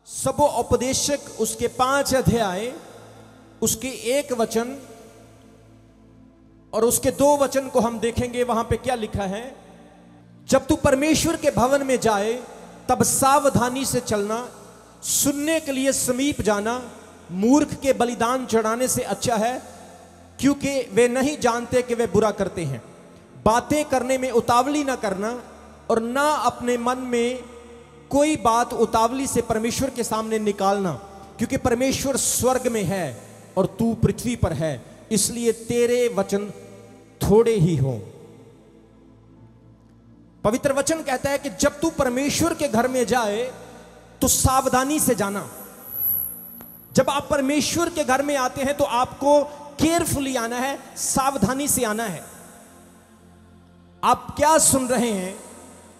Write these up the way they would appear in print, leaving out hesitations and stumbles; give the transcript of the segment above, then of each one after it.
सबोपदेशक उसके 5 अध्याय उसके 1 वचन और उसके 2 वचन को हम देखेंगे। वहां पे क्या लिखा है, जब तू परमेश्वर के भवन में जाए तब सावधानी से चलना, सुनने के लिए समीप जाना मूर्ख के बलिदान चढ़ाने से अच्छा है, क्योंकि वे नहीं जानते कि वे बुरा करते हैं। बातें करने में उतावली ना करना और ना अपने मन में कोई बात उतावली से परमेश्वर के सामने निकालना, क्योंकि परमेश्वर स्वर्ग में है और तू पृथ्वी पर है, इसलिए तेरे वचन थोड़े ही हो। पवित्र वचन कहता है कि जब तू परमेश्वर के घर में जाए तो सावधानी से जाना। जब आप परमेश्वर के घर में आते हैं तो आपको केयरफुली आना है, सावधानी से आना है। आप क्या सुन रहे हैं,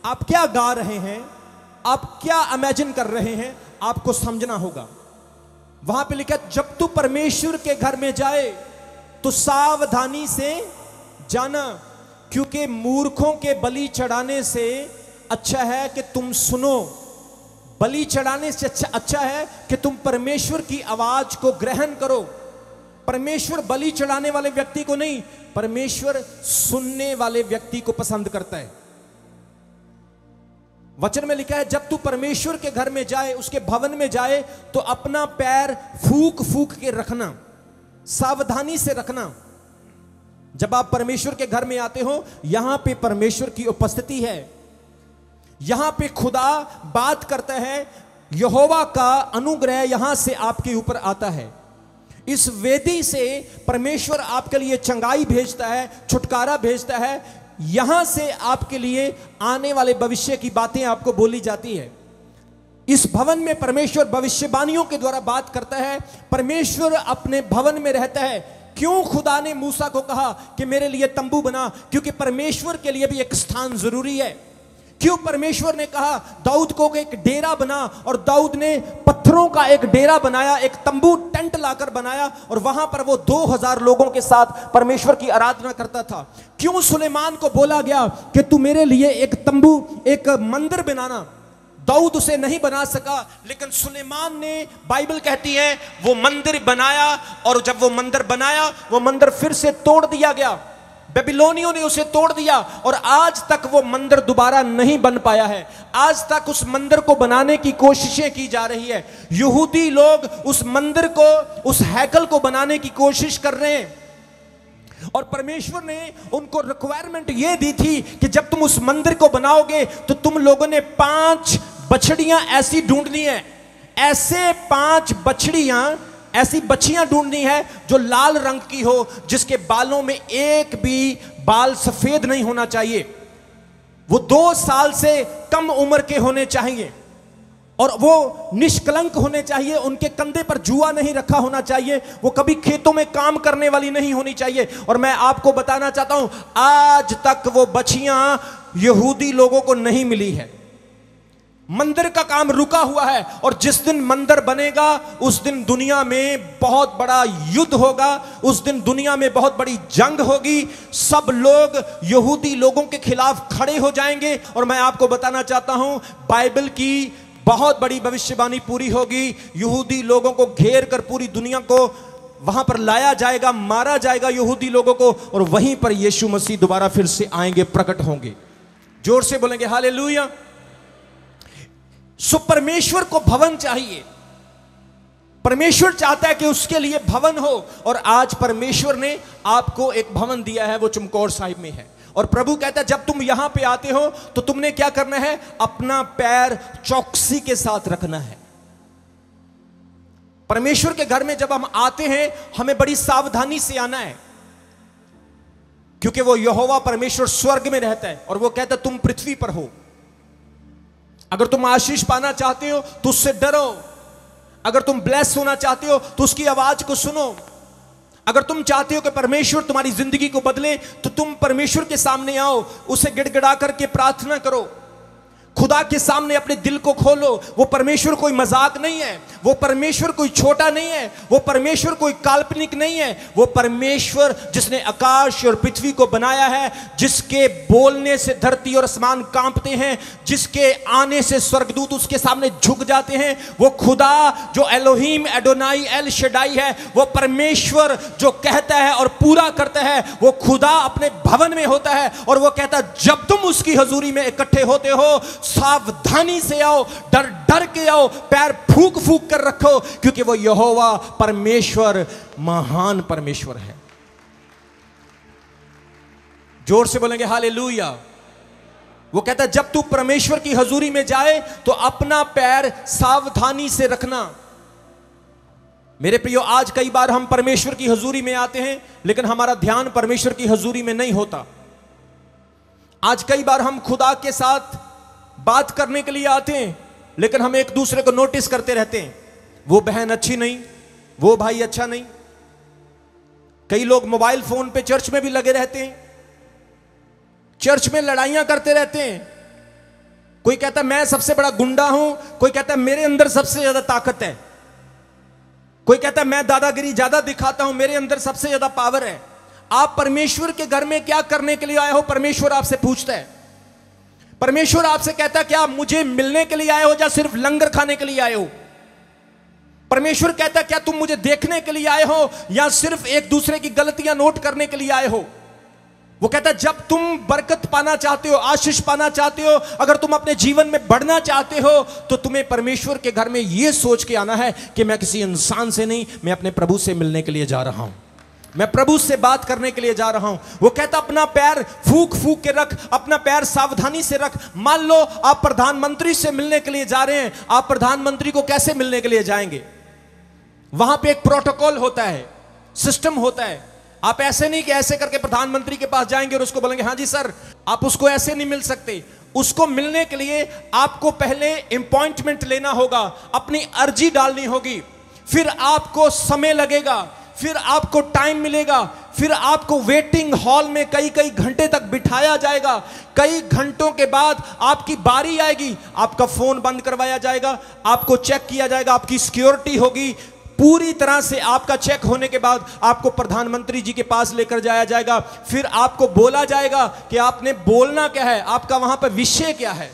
आप क्या गा रहे हैं, आप क्या इमेजिन कर रहे हैं, आपको समझना होगा। वहां पे लिखा जब तू परमेश्वर के घर में जाए तो सावधानी से जाना, क्योंकि मूर्खों के बलि चढ़ाने से अच्छा है कि तुम सुनो। बलि चढ़ाने से अच्छा है कि तुम परमेश्वर की आवाज को ग्रहण करो। परमेश्वर बलि चढ़ाने वाले व्यक्ति को नहीं, परमेश्वर सुनने वाले व्यक्ति को पसंद करता है। वचन में लिखा है जब तू परमेश्वर के घर में जाए, उसके भवन में जाए, तो अपना पैर फूक फूक के रखना, सावधानी से रखना। जब आप परमेश्वर के घर में आते हो, यहां पे परमेश्वर की उपस्थिति है, यहां पे खुदा बात करता है, यहोवा का अनुग्रह यहां से आपके ऊपर आता है। इस वेदी से परमेश्वर आपके लिए चंगाई भेजता है, छुटकारा भेजता है। यहां से आपके लिए आने वाले भविष्य की बातें आपको बोली जाती है। इस भवन में परमेश्वर भविष्यवाणियों के द्वारा बात करता है। परमेश्वर अपने भवन में रहता है। क्यों खुदा ने मूसा को कहा कि मेरे लिए तंबू बना, क्योंकि परमेश्वर के लिए भी एक स्थान जरूरी है। क्यों परमेश्वर ने कहा दाऊद को एक डेरा बना, और दाऊद ने पत्थरों का एक डेरा बनाया, एक तंबू टेंट लाकर बनाया, और वहां पर वो 2000 लोगों के साथ परमेश्वर की आराधना करता था। क्यों सुलेमान को बोला गया कि तू मेरे लिए एक तंबू, एक मंदिर बनाना। दाऊद उसे नहीं बना सका, लेकिन सुलेमान ने, बाइबल कहती है, वो मंदिर बनाया, और जब वो मंदिर बनाया, वो मंदिर फिर से तोड़ दिया गया। बेबीलोनियों ने उसे तोड़ दिया, और आज तक वो मंदिर दोबारा नहीं बन पाया है। आज तक उस मंदिर को बनाने की कोशिशें की जा रही है। यहूदी लोग उस मंदिर को, उस हैकल को बनाने की कोशिश कर रहे हैं, और परमेश्वर ने उनको रिक्वायरमेंट ये दी थी कि जब तुम उस मंदिर को बनाओगे तो तुम लोगों ने 5 बछड़ियां ऐसी ढूंढनी है, ऐसे 5 बछड़ियां, ऐसी बच्चियां ढूंढनी है जो लाल रंग की हो, जिसके बालों में एक भी बाल सफेद नहीं होना चाहिए। वो 2 साल से कम उम्र के होने चाहिए, और वो निष्कलंक होने चाहिए। उनके कंधे पर जुआ नहीं रखा होना चाहिए। वो कभी खेतों में काम करने वाली नहीं होनी चाहिए। और मैं आपको बताना चाहता हूं, आज तक वो बच्चियां यहूदी लोगों को नहीं मिली है। मंदिर का काम रुका हुआ है, और जिस दिन मंदिर बनेगा उस दिन दुनिया में बहुत बड़ा युद्ध होगा। उस दिन दुनिया में बहुत बड़ी जंग होगी। सब लोग यहूदी लोगों के खिलाफ खड़े हो जाएंगे। और मैं आपको बताना चाहता हूं, बाइबल की बहुत बड़ी भविष्यवाणी पूरी होगी। यहूदी लोगों को घेर कर पूरी दुनिया को वहां पर लाया जाएगा, मारा जाएगा यहूदी लोगों को, और वहीं पर यीशु मसीह दोबारा फिर से आएंगे, प्रकट होंगे। जोर से बोलेंगे हालेलुया। सो परमेश्वर को भवन चाहिए। परमेश्वर चाहता है कि उसके लिए भवन हो, और आज परमेश्वर ने आपको एक भवन दिया है, वो चमकौर साहिब में है। और प्रभु कहता है जब तुम यहां पे आते हो तो तुमने क्या करना है, अपना पैर चौकसी के साथ रखना है। परमेश्वर के घर में जब हम आते हैं, हमें बड़ी सावधानी से आना है, क्योंकि वो यहोवा परमेश्वर स्वर्ग में रहता है, और वो कहता है तुम पृथ्वी पर हो। अगर तुम आशीष पाना चाहते हो तो उससे डरो। अगर तुम ब्लेस होना चाहते हो तो उसकी आवाज को सुनो। अगर तुम चाहते हो कि परमेश्वर तुम्हारी जिंदगी को बदले, तो तुम परमेश्वर के सामने आओ, उसे गिड़गिड़ा करके प्रार्थना करो, खुदा के सामने अपने दिल को खोलो। वो परमेश्वर कोई मजाक नहीं है, वो परमेश्वर कोई छोटा नहीं है, वो परमेश्वर कोई काल्पनिक नहीं है। वो परमेश्वर जिसने आकाश और पृथ्वी को बनाया है, जिसके बोलने से धरती और आसमान कांपते हैं, जिसके आने से स्वर्गदूत उसके सामने झुक जाते हैं, वो खुदा जो एलोहीम एडोनाई एल शडाई है, वो परमेश्वर जो कहता है और पूरा करता है। वो खुदा अपने भवन में होता है और वो कहता है जब तुम उसकी हजूरी में इकट्ठे होते हो, सावधानी से आओ, डर डर के आओ, पैर फूंक फूंक कर रखो, क्योंकि वो यहोवा परमेश्वर महान परमेश्वर है। जोर से बोलेंगे हालेलुया। वो कहता है जब तू परमेश्वर की हजूरी में जाए तो अपना पैर सावधानी से रखना। मेरे प्रियो, आज कई बार हम परमेश्वर की हजूरी में आते हैं लेकिन हमारा ध्यान परमेश्वर की हजूरी में नहीं होता। आज कई बार हम खुदा के साथ बात करने के लिए आते हैं लेकिन हम एक दूसरे को नोटिस करते रहते हैं, वो बहन अच्छी नहीं, वो भाई अच्छा नहीं। कई लोग मोबाइल फोन पे चर्च में भी लगे रहते हैं, चर्च में लड़ाइयां करते रहते हैं। कोई कहता है मैं सबसे बड़ा गुंडा हूं, कोई कहता है मेरे अंदर सबसे ज्यादा ताकत है, कोई कहता है मैं दादागिरी ज्यादा दिखाता हूं, मेरे अंदर सबसे ज्यादा पावर है। आप परमेश्वर के घर में क्या करने के लिए आए हो? परमेश्वर आपसे पूछता है। परमेश्वर आपसे कहता है क्या मुझे मिलने के लिए आए हो या सिर्फ लंगर खाने के लिए आए हो? परमेश्वर कहता है क्या तुम मुझे देखने के लिए आए हो या सिर्फ एक दूसरे की गलतियां नोट करने के लिए आए हो? वो कहता है जब तुम बरकत पाना चाहते हो, आशीष पाना चाहते हो, अगर तुम अपने जीवन में बढ़ना चाहते हो, तो तुम्हें परमेश्वर के घर में यह सोच के आना है कि मैं किसी इंसान से नहीं, मैं अपने प्रभु से मिलने के लिए जा रहा हूं, मैं प्रभु से बात करने के लिए जा रहा हूं। वो कहता अपना पैर फूंक फूंक के रख, अपना पैर सावधानी से रख। मान लो आप प्रधानमंत्री से मिलने के लिए जा रहे हैं, आप प्रधानमंत्री को कैसे मिलने के लिए जाएंगे? वहां पे एक प्रोटोकॉल होता है, सिस्टम होता है। आप ऐसे नहीं कि ऐसे करके प्रधानमंत्री के पास जाएंगे और उसको बोलेंगे हाँ जी सर। आप उसको ऐसे नहीं मिल सकते। उसको मिलने के लिए आपको पहले अपॉइंटमेंट लेना होगा, अपनी अर्जी डालनी होगी, फिर आपको समय लगेगा, फिर आपको टाइम मिलेगा, फिर आपको वेटिंग हॉल में कई कई घंटे तक बिठाया जाएगा। कई घंटों के बाद आपकी बारी आएगी, आपका फोन बंद करवाया जाएगा, आपको चेक किया जाएगा, आपकी सिक्योरिटी होगी। पूरी तरह से आपका चेक होने के बाद आपको प्रधानमंत्री जी के पास लेकर जाया जाएगा। फिर आपको बोला जाएगा कि आपने बोलना क्या है, आपका वहां पर विषय क्या है,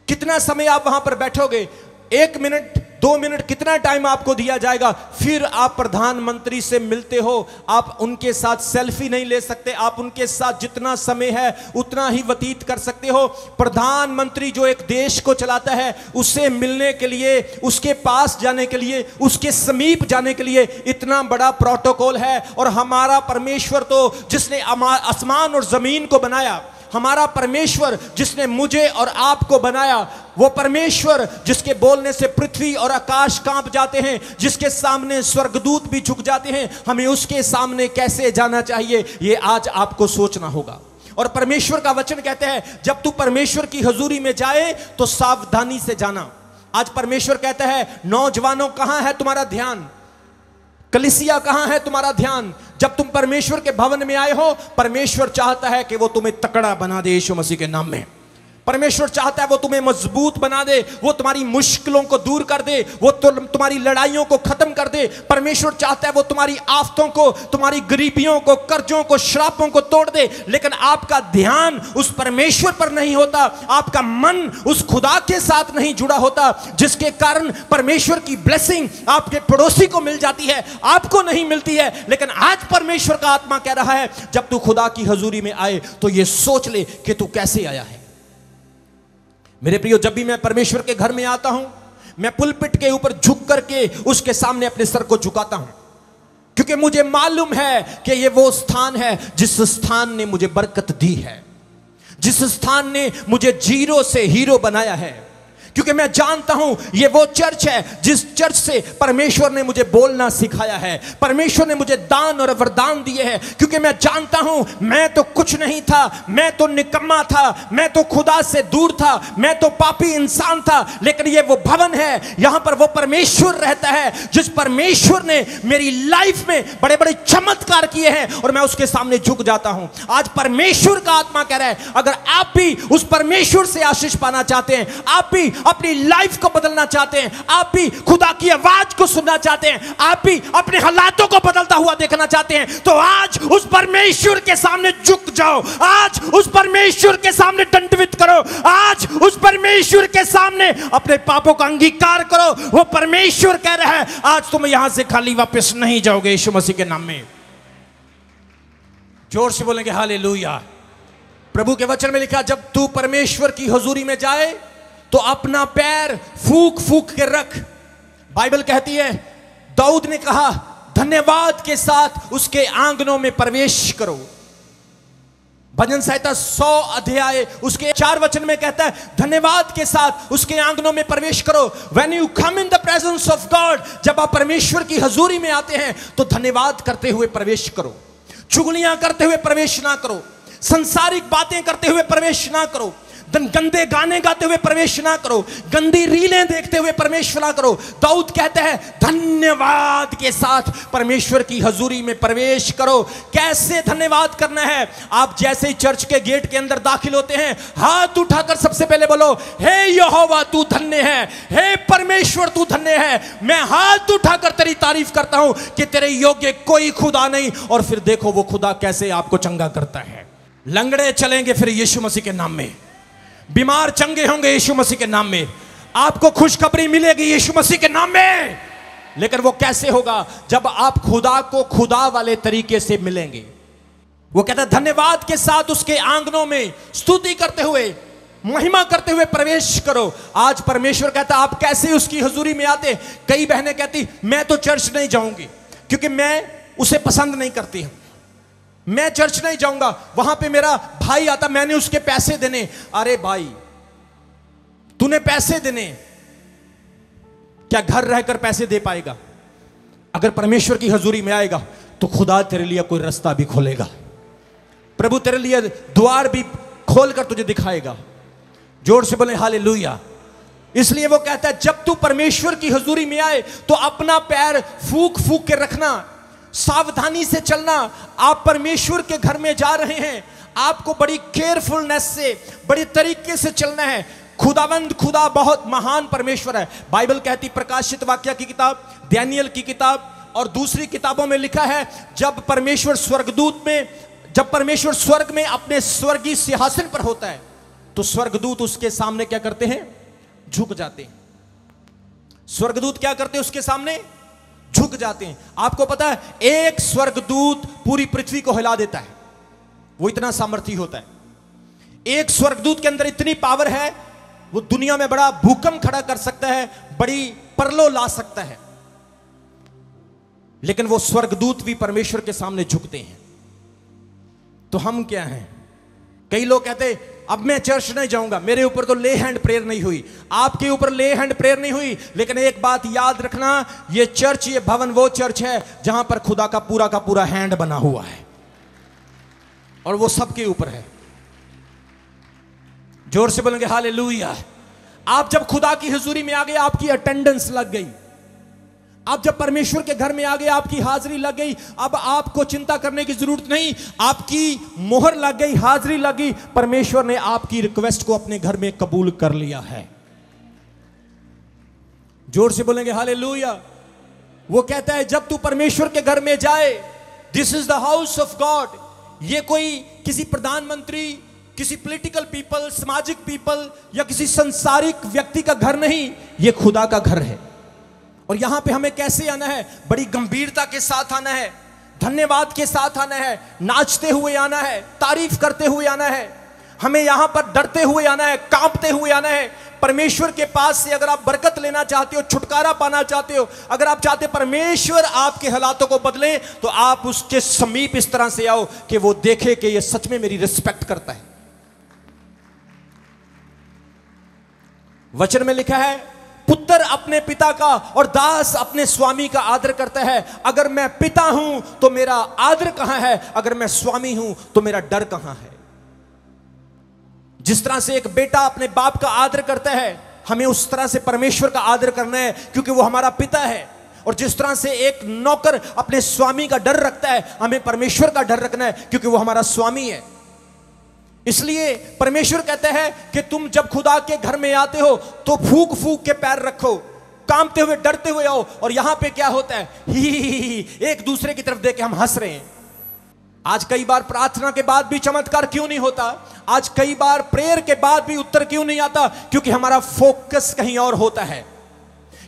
कितना समय आप वहां पर बैठोगे, 1 मिनट 2 मिनट, कितना टाइम आपको दिया जाएगा। फिर आप प्रधानमंत्री से मिलते हो। आप उनके साथ सेल्फी नहीं ले सकते, आप उनके साथ जितना समय है उतना ही व्यतीत कर सकते हो। प्रधानमंत्री जो एक देश को चलाता है, उससे मिलने के लिए, उसके पास जाने के लिए, उसके समीप जाने के लिए इतना बड़ा प्रोटोकॉल है। और हमारा परमेश्वर तो जिसने आसमान और जमीन को बनाया, हमारा परमेश्वर जिसने मुझे और आपको बनाया, वो परमेश्वर जिसके बोलने से पृथ्वी और आकाश कांप जाते हैं, जिसके सामने स्वर्गदूत भी झुक जाते हैं, हमें उसके सामने कैसे जाना चाहिए ये आज आपको सोचना होगा। और परमेश्वर का वचन कहते हैं जब तू परमेश्वर की हजूरी में जाए तो सावधानी से जाना। आज परमेश्वर कहता है नौजवानों कहां है तुम्हारा ध्यान, कलीसिया कहां है तुम्हारा ध्यान? जब तुम परमेश्वर के भवन में आए हो, परमेश्वर चाहता है कि वो तुम्हें तकड़ा बना दे यीशु मसीह के नाम में। परमेश्वर चाहता है वो तुम्हें मजबूत बना दे, वो तुम्हारी मुश्किलों को दूर कर दे, वो तुम्हारी लड़ाइयों को खत्म कर दे। परमेश्वर चाहता है वो तुम्हारी आफतों को, तुम्हारी गरीबियों को, कर्जों को, श्रापों को तोड़ दे। लेकिन आपका ध्यान उस परमेश्वर पर नहीं होता, आपका मन उस खुदा के साथ नहीं जुड़ा होता, जिसके कारण परमेश्वर की ब्लेसिंग आपके पड़ोसी को मिल जाती है, आपको नहीं मिलती है। लेकिन आज परमेश्वर का आत्मा कह रहा है जब तू खुदा की हजूरी में आए तो ये सोच ले कि तू कैसे आया है। मेरे प्रियो, जब भी मैं परमेश्वर के घर में आता हूं, मैं पुलपिट के ऊपर झुक करके उसके सामने अपने सर को झुकाता हूं, क्योंकि मुझे मालूम है कि यह वो स्थान है जिस स्थान ने मुझे बरकत दी है, जिस स्थान ने मुझे जीरो से हीरो बनाया है। क्योंकि मैं जानता हूं यह वो चर्च है जिस चर्च से परमेश्वर ने मुझे बोलना सिखाया है, परमेश्वर ने मुझे दान और वरदान दिए हैं। क्योंकि मैं जानता हूं मैं तो कुछ नहीं था, मैं तो निकम्मा था, मैं तो खुदा से दूर था, मैं तो पापी इंसान था। लेकिन यह वो भवन है, यहां पर वो परमेश्वर रहता है जिस परमेश्वर ने मेरी लाइफ में बड़े बड़े चमत्कार किए हैं और मैं उसके सामने झुक जाता हूं। आज परमेश्वर का आत्मा कह रहा है अगर आप भी उस परमेश्वर से आशीष पाना चाहते हैं, आप भी अपनी लाइफ को बदलना चाहते हैं, आप भी खुदा की आवाज को सुनना चाहते हैं, आप भी अपने हालातों को बदलता हुआ देखना चाहते हैं, तो आज उस परमेश्वर के सामने झुक जाओ, आज उस परमेश्वर के सामने दंडवत करो, आज उस परमेश्वर के सामने अपने पापों का अंगीकार करो। वो परमेश्वर कह रहा है आज तुम यहां से खाली वापस नहीं जाओगे यीशु मसीह के नाम में। जोर से बोलेंगे हालेलुया। प्रभु के वचन में लिखा, जब तू परमेश्वर की हुजूरी में जाए तो अपना पैर फूक फूक के रख। बाइबल कहती है दाऊद ने कहा धन्यवाद के साथ उसके आंगनों में प्रवेश करो। भजन संहिता 100 अध्याय उसके 4 वचन में कहता है धन्यवाद के साथ उसके आंगनों में प्रवेश करो। When you come in the presence of God, जब आप परमेश्वर की हुजूरी में आते हैं तो धन्यवाद करते हुए प्रवेश करो, चुगलियां करते हुए प्रवेश ना करो, संसारिक बातें करते हुए प्रवेश ना करो, गंदे गाने गाते हुए प्रवेश ना करो, गंदी रीलें देखते हुए प्रवेश ना करो। दाऊद कहते हैं धन्यवाद के साथ परमेश्वर की हजूरी में प्रवेश करो। कैसे धन्यवाद करना है? आप जैसे ही चर्च के गेट के अंदर दाखिल होते हैं, हाथ उठाकर सबसे पहले बोलो हे यहोवा तू धन्य है, हे परमेश्वर तू धन्य है, मैं हाथ उठाकर तेरी तारीफ करता हूं कि तेरे योग्य कोई खुदा नहीं। और फिर देखो वो खुदा कैसे आपको चंगा करता है। लंगड़े चलेंगे फिर यीशु मसीह के नाम में, बीमार चंगे होंगे यीशु मसीह के नाम में, आपको खुशखबरी मिलेगी यीशु मसीह के नाम में। लेकिन वो कैसे होगा? जब आप खुदा को खुदा वाले तरीके से मिलेंगे। वो कहता है धन्यवाद के साथ उसके आंगनों में स्तुति करते हुए, महिमा करते हुए प्रवेश करो। आज परमेश्वर कहता है आप कैसे उसकी हुजूरी में आते? कई बहनें कहती मैं तो चर्च नहीं जाऊंगी क्योंकि मैं उसे पसंद नहीं करती हूं, मैं चर्च नहीं जाऊंगा, वहां पे मेरा भाई आता, मैंने उसके पैसे देने। अरे भाई तूने पैसे देने, क्या घर रहकर पैसे दे पाएगा? अगर परमेश्वर की हजूरी में आएगा तो खुदा तेरे लिए कोई रास्ता भी खोलेगा, प्रभु तेरे लिए द्वार भी खोलकर तुझे दिखाएगा। जोर से बोले हालेलुया। इसलिए वो कहता है जब तू परमेश्वर की हजूरी में आए तो अपना पैर फूक फूक के रखना, सावधानी से चलना। आप परमेश्वर के घर में जा रहे हैं, आपको बड़ी केयरफुलनेस से, बड़े तरीके से चलना है। खुदावंद खुदा बहुत महान परमेश्वर है। बाइबल कहती, प्रकाशित वाक्य की किताब, दानियल की किताब और दूसरी किताबों में लिखा है जब परमेश्वर स्वर्ग में अपने स्वर्गीय सिंहासन पर होता है तो स्वर्गदूत उसके सामने क्या करते हैं? झुक जाते हैं। स्वर्गदूत क्या करते हैं? उसके सामने झुक जाते हैं। आपको पता है एक स्वर्गदूत पूरी पृथ्वी को हिला देता है, वो इतना सामर्थी होता है। एक स्वर्गदूत के अंदर इतनी पावर है, वो दुनिया में बड़ा भूकंप खड़ा कर सकता है, बड़ी परलो ला सकता है। लेकिन वो स्वर्गदूत भी परमेश्वर के सामने झुकते हैं। तो हम क्या हैं? कई लोग कहते अब मैं चर्च नहीं जाऊंगा, मेरे ऊपर तो ले हैंड प्रेयर नहीं हुई। आपके ऊपर ले हैंड प्रेयर नहीं हुई, लेकिन एक बात याद रखना, ये चर्च, ये भवन वो चर्च है जहां पर खुदा का पूरा हैंड बना हुआ है और वो सबके ऊपर है। जोर से बोलेंगे हालेलुया। आप जब खुदा की हुजूरी में आ गए, आपकी अटेंडेंस लग गई। आप जब परमेश्वर के घर में आ गए, आपकी हाजिरी लग गई। अब आपको चिंता करने की जरूरत नहीं, आपकी मोहर लग गई, हाजिरी लग गई। परमेश्वर ने आपकी रिक्वेस्ट को अपने घर में कबूल कर लिया है। जोर से बोलेंगे हालेलुया। वो कहता है जब तू परमेश्वर के घर में जाए, this is the house of God. ये कोई किसी प्रधानमंत्री, किसी पॉलिटिकल पीपल, सामाजिक पीपल या किसी संसारिक व्यक्ति का घर नहीं, ये खुदा का घर है। और यहां पे हमें कैसे आना है? बड़ी गंभीरता के साथ आना है, धन्यवाद के साथ आना है, नाचते हुए आना है, तारीफ करते हुए आना है। हमें यहां पर डरते हुए आना है, कांपते हुए आना है। परमेश्वर के पास से अगर आप बरकत लेना चाहते हो, छुटकारा पाना चाहते हो, अगर आप चाहते परमेश्वर आपके हालातों को बदले, तो आप उसके समीप इस तरह से आओ कि वो देखे कि ये सच में मेरी रिस्पेक्ट करता है। वचन में लिखा है पुत्र अपने पिता का और दास अपने स्वामी का आदर करता है। अगर मैं पिता हूं तो मेरा आदर कहां है? अगर मैं स्वामी हूं तो मेरा डर कहां है? जिस तरह से एक बेटा अपने बाप का आदर करता है, हमें उस तरह से परमेश्वर का आदर करना है क्योंकि वो हमारा पिता है। और जिस तरह से एक नौकर अपने स्वामी का डर रखता है, हमें परमेश्वर का डर रखना है क्योंकि वो हमारा स्वामी है। इसलिए परमेश्वर कहते हैं कि तुम जब खुदा के घर में आते हो तो फूक फूक के पैर रखो, कांपते हुए डरते हुए आओ। और यहां पे क्या होता है, ही एक दूसरे की तरफ देख के हम हंस रहे हैं। आज कई बार प्रार्थना के बाद भी चमत्कार क्यों नहीं होता? आज कई बार प्रेयर के बाद भी उत्तर क्यों नहीं आता? क्योंकि हमारा फोकस कहीं और होता है,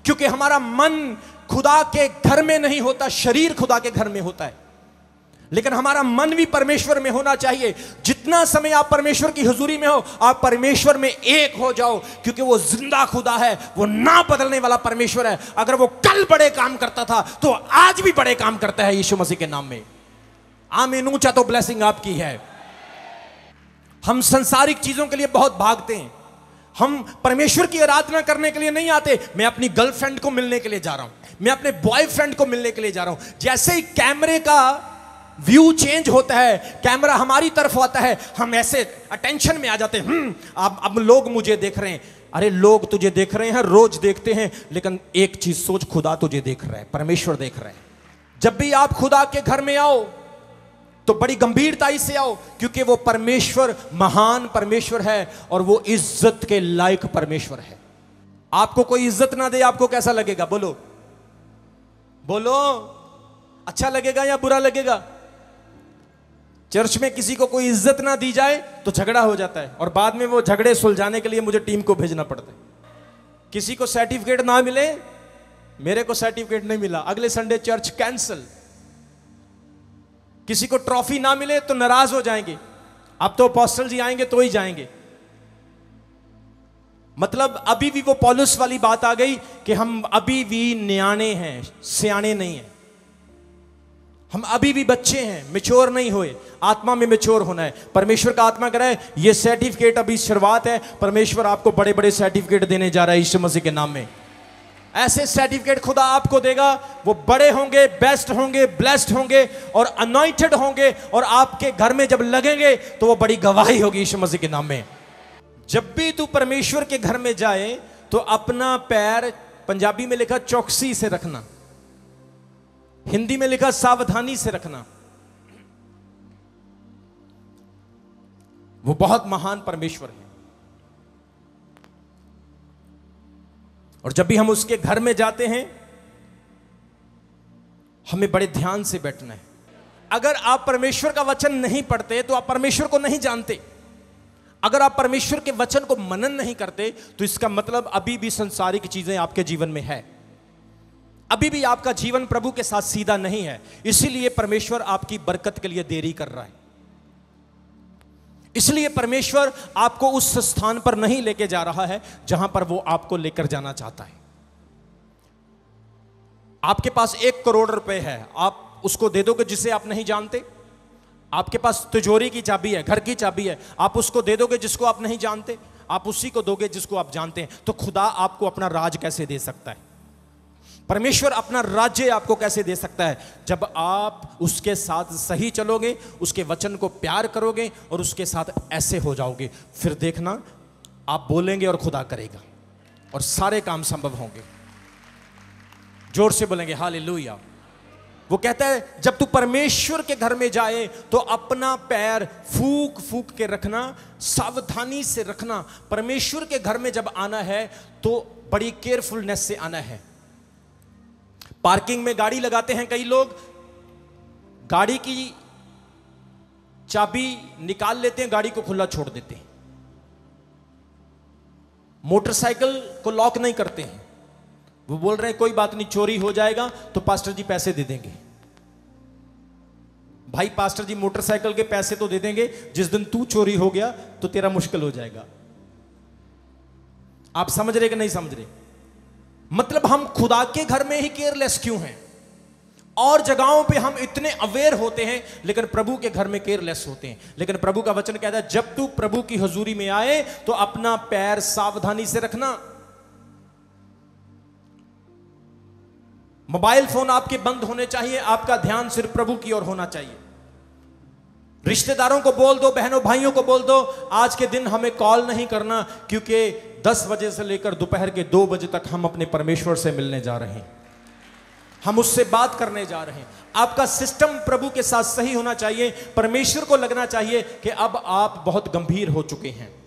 क्योंकि हमारा मन खुदा के घर में नहीं होता, शरीर खुदा के घर में होता है। लेकिन हमारा मन भी परमेश्वर में होना चाहिए। जितना समय आप परमेश्वर की हुजूरी में हो, आप परमेश्वर में एक हो जाओ, क्योंकि वो जिंदा खुदा है, वो ना बदलने वाला परमेश्वर है। अगर वो कल बड़े काम करता था तो आज भी बड़े काम करता है यीशु मसीह के नाम में। आमीन। ऊंचा तो ब्लेसिंग आपकी है। हम संसारिक चीजों के लिए बहुत भागते हैं, हम परमेश्वर की आराधना करने के लिए नहीं आते। मैं अपनी गर्लफ्रेंड को मिलने के लिए जा रहा हूं, मैं अपने बॉयफ्रेंड को मिलने के लिए जा रहा हूं। जैसे ही कैमरे का व्यू चेंज होता है, कैमरा हमारी तरफ आता है, हम ऐसे अटेंशन में आ जाते हैं। अब लोग मुझे देख रहे हैं। अरे लोग तुझे देख रहे हैं, रोज देखते हैं, लेकिन एक चीज सोच, खुदा तुझे देख रहा है, परमेश्वर देख रहा है। जब भी आप खुदा के घर में आओ तो बड़ी गंभीरता से आओ, क्योंकि वो परमेश्वर महान परमेश्वर है और वो इज्जत के लायक परमेश्वर है। आपको कोई इज्जत ना दे, आपको कैसा लगेगा? बोलो बोलो, अच्छा लगेगा या बुरा लगेगा? चर्च में किसी को कोई इज्जत ना दी जाए तो झगड़ा हो जाता है, और बाद में वो झगड़े सुलझाने के लिए मुझे टीम को भेजना पड़ता है। किसी को सर्टिफिकेट ना मिले, मेरे को सर्टिफिकेट नहीं मिला, अगले संडे चर्च कैंसिल। किसी को ट्रॉफी ना मिले तो नाराज हो जाएंगे, अब तो अपोस्टल जी आएंगे तो ही जाएंगे। मतलब अभी भी वो पौलुस वाली बात आ गई कि हम अभी भी न्याणे हैं, सियाणे नहीं हैं। हम अभी भी बच्चे हैं, मैच्योर नहीं हुए। आत्मा में मैच्योर होना है। परमेश्वर का आत्मा कह रहा है ये सर्टिफिकेट अभी शुरुआत है, परमेश्वर आपको बड़े बड़े सर्टिफिकेट देने जा रहा है यीशु मसीह के नाम में। ऐसे सर्टिफिकेट खुदा आपको देगा, वो बड़े होंगे, बेस्ट होंगे, ब्लेस्ड होंगे और अनॉइंटेड होंगे, और आपके घर में जब लगेंगे तो वो बड़ी गवाही होगी यीशु मसीह के नाम में। जब भी तू परमेश्वर के घर में जाए तो अपना पैर, पंजाबी में लिखा चौकसी से रखना, हिंदी में लिखा सावधानी से रखना। वो बहुत महान परमेश्वर है, और जब भी हम उसके घर में जाते हैं हमें बड़े ध्यान से बैठना है। अगर आप परमेश्वर का वचन नहीं पढ़ते तो आप परमेश्वर को नहीं जानते। अगर आप परमेश्वर के वचन को मनन नहीं करते तो इसका मतलब अभी भी संसारिक चीजें आपके जीवन में है, अभी भी आपका जीवन प्रभु के साथ सीधा नहीं है। इसीलिए परमेश्वर आपकी बरकत के लिए देरी कर रहा है। इसलिए परमेश्वर आपको उस स्थान पर नहीं लेके जा रहा है जहां पर वो आपको लेकर जाना चाहता है। आपके पास 1 करोड़ रुपए है, आप उसको दे दोगे जिसे आप नहीं जानते? आपके पास तिजोरी की चाबी है, घर की चाबी है, आप उसको दे दोगे जिसको आप नहीं जानते? आप उसी को दोगे जिसको आप जानते हैं। तो खुदा आपको अपना राज कैसे दे सकता है? परमेश्वर अपना राज्य आपको कैसे दे सकता है? जब आप उसके साथ सही चलोगे, उसके वचन को प्यार करोगे और उसके साथ ऐसे हो जाओगे, फिर देखना आप बोलेंगे और खुदा करेगा और सारे काम संभव होंगे। जोर से बोलेंगे हालेलुया। वो कहता है जब तू परमेश्वर के घर में जाए तो अपना पैर फूक फूक के रखना, सावधानी से रखना। परमेश्वर के घर में जब आना है तो बड़ी केयरफुलनेस से आना है। पार्किंग में गाड़ी लगाते हैं कई लोग, गाड़ी की चाबी निकाल लेते हैं, गाड़ी को खुला छोड़ देते हैं। मोटरसाइकिल को लॉक नहीं करते हैं, वो बोल रहे हैं कोई बात नहीं, चोरी हो जाएगा तो पास्टर जी पैसे दे देंगे। भाई पास्टर जी मोटरसाइकिल के पैसे तो दे देंगे, जिस दिन तू चोरी हो गया तो तेरा मुश्किल हो जाएगा। आप समझ रहे कि नहीं समझ रहे? मतलब हम खुदा के घर में ही केयरलेस क्यों हैं? और जगहों पे हम इतने अवेयर होते हैं लेकिन प्रभु के घर में केयरलेस होते हैं। लेकिन प्रभु का वचन कहता है जब तू प्रभु की हुजूरी में आए तो अपना पैर सावधानी से रखना। मोबाइल फोन आपके बंद होने चाहिए, आपका ध्यान सिर्फ प्रभु की ओर होना चाहिए। रिश्तेदारों को बोल दो, बहनों भाइयों को बोल दो आज के दिन हमें कॉल नहीं करना, क्योंकि 10 बजे से लेकर दोपहर के 2 बजे तक हम अपने परमेश्वर से मिलने जा रहे हैं। हम उससे बात करने जा रहे हैं। आपका सिस्टम प्रभु के साथ सही होना चाहिए। परमेश्वर को लगना चाहिए कि अब आप बहुत गंभीर हो चुके हैं।